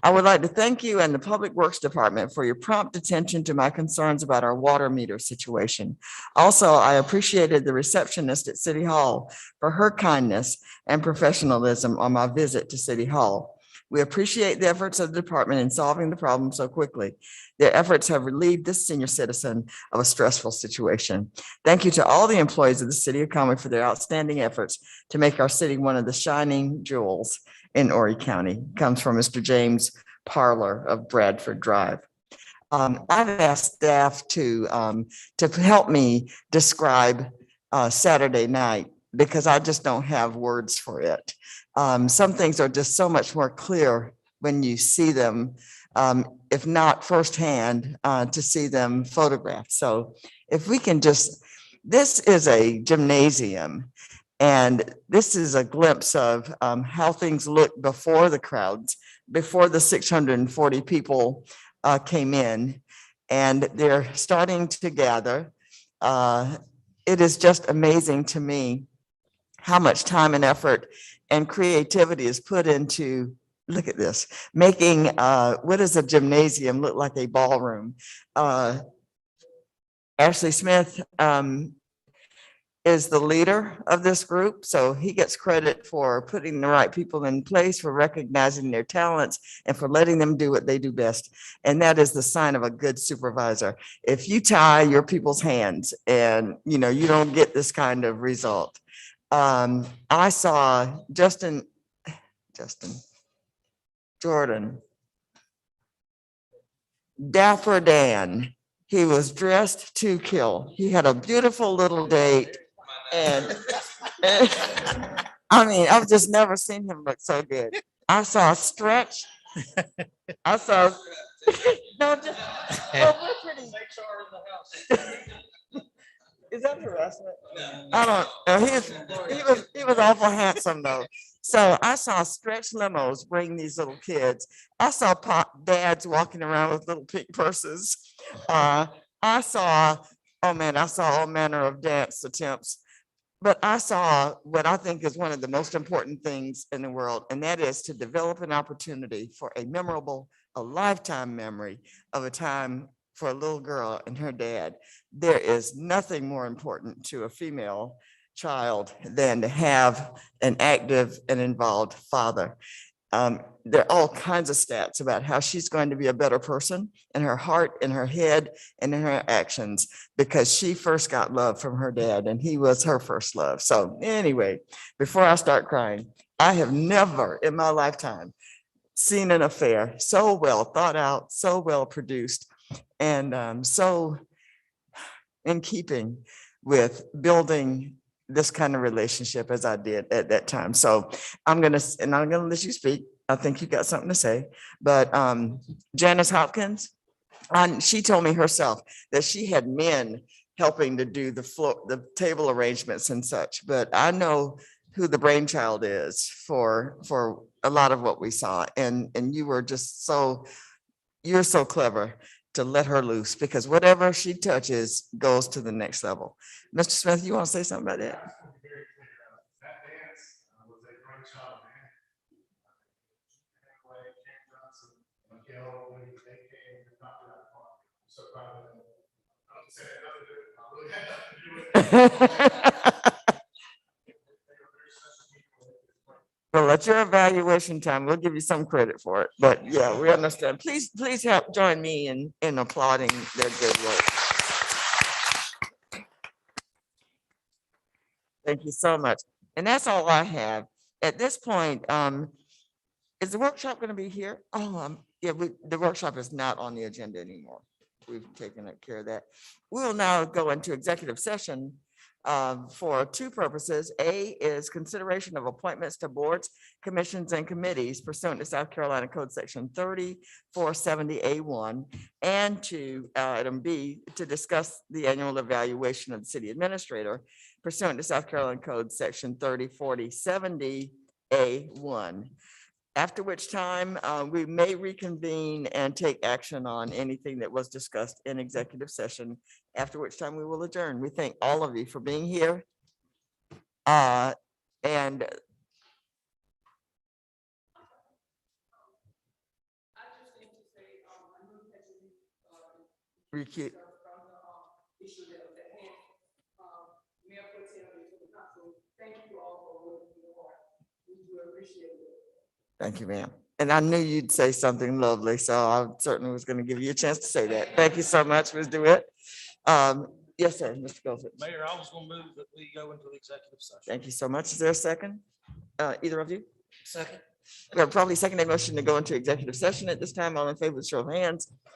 I would like to thank you and the Public Works Department for your prompt attention to my concerns about our water meter situation. Also, I appreciated the receptionist at City Hall for her kindness and professionalism on my visit to City Hall. We appreciate the efforts of the department in solving the problem so quickly. Their efforts have relieved this senior citizen of a stressful situation. Thank you to all the employees of the City of Conway for their outstanding efforts to make our city one of the shining jewels in Horry County. Comes from Mr. James Parler of Bradford Drive. I've asked staff to help me describe Saturday night because I just don't have words for it. Some things are just so much more clear when you see them, if not firsthand, to see them photographed. So if we can just, this is a gymnasium, and this is a glimpse of how things looked before the crowds, before the 640 people came in, and they're starting to gather. It is just amazing to me how much time and effort and creativity is put into, look at this, making what is a gymnasium look like a ballroom. Ashley Smith is the leader of this group, so he gets credit for putting the right people in place, for recognizing their talents, and for letting them do what they do best. And that is the sign of a good supervisor. If you tie your people's hands and you don't get this kind of result. I saw Jordan, Dapper Dan. He was dressed to kill. He had a beautiful little date. And I mean, I've just never seen him look so good. I saw Stretch. I saw. No, just, well, we're pretty. Is that harassment? I don't know. He was awful handsome though. So I saw Stretch limos bring these little kids. I saw dads walking around with little pink purses. I saw all manner of dance attempts. But I saw what I think is one of the most important things in the world, and that is to develop an opportunity for a lifetime memory of a time for a little girl and her dad. There is nothing more important to a female child than to have an active and involved father. There are all kinds of stats about how she's going to be a better person in her heart, in her head, and in her actions, because she first got love from her dad and he was her first love. So anyway, before I start crying, I have never in my lifetime seen an affair so well thought out, so well produced, and so in keeping with building this kind of relationship as I did at that time. So I'm gonna let you speak. I think you got something to say, but Janice Hopkins, she told me herself that she had men helping to do the table arrangements and such, but I know who the brainchild is for a lot of what we saw. And you were just you're so clever to let her loose, because whatever she touches goes to the next level. Mr. Smith, you want to say something about that? Well, at your evaluation time, we'll give you some credit for it, but yeah, we understand. Please join me in applauding their good work. Thank you so much. And that's all I have. At this point, is the workshop going to be here? Oh, yeah, the workshop is not on the agenda anymore. We've taken care of that. We'll now go into executive session for two purposes. A is consideration of appointments to boards, commissions, and committees pursuant to South Carolina Code Section 3470A1, and to item B, to discuss the annual evaluation of the city administrator pursuant to South Carolina Code Section 304070A1. After which time we may reconvene and take action on anything that was discussed in executive session, after which time we will adjourn. We thank all of you for being here. And recuse. Thank you, ma'am. And I knew you'd say something lovely, so I certainly was going to give you a chance to say that. Thank you so much, Ms. DeWitt. Yes, sir, Mr. Goldfish. Mayor, I was going to move that we go into the executive session. Thank you so much. Is there a second? Either of you? Second. We have probably seconded motion to go into executive session at this time. All in favor, show of hands.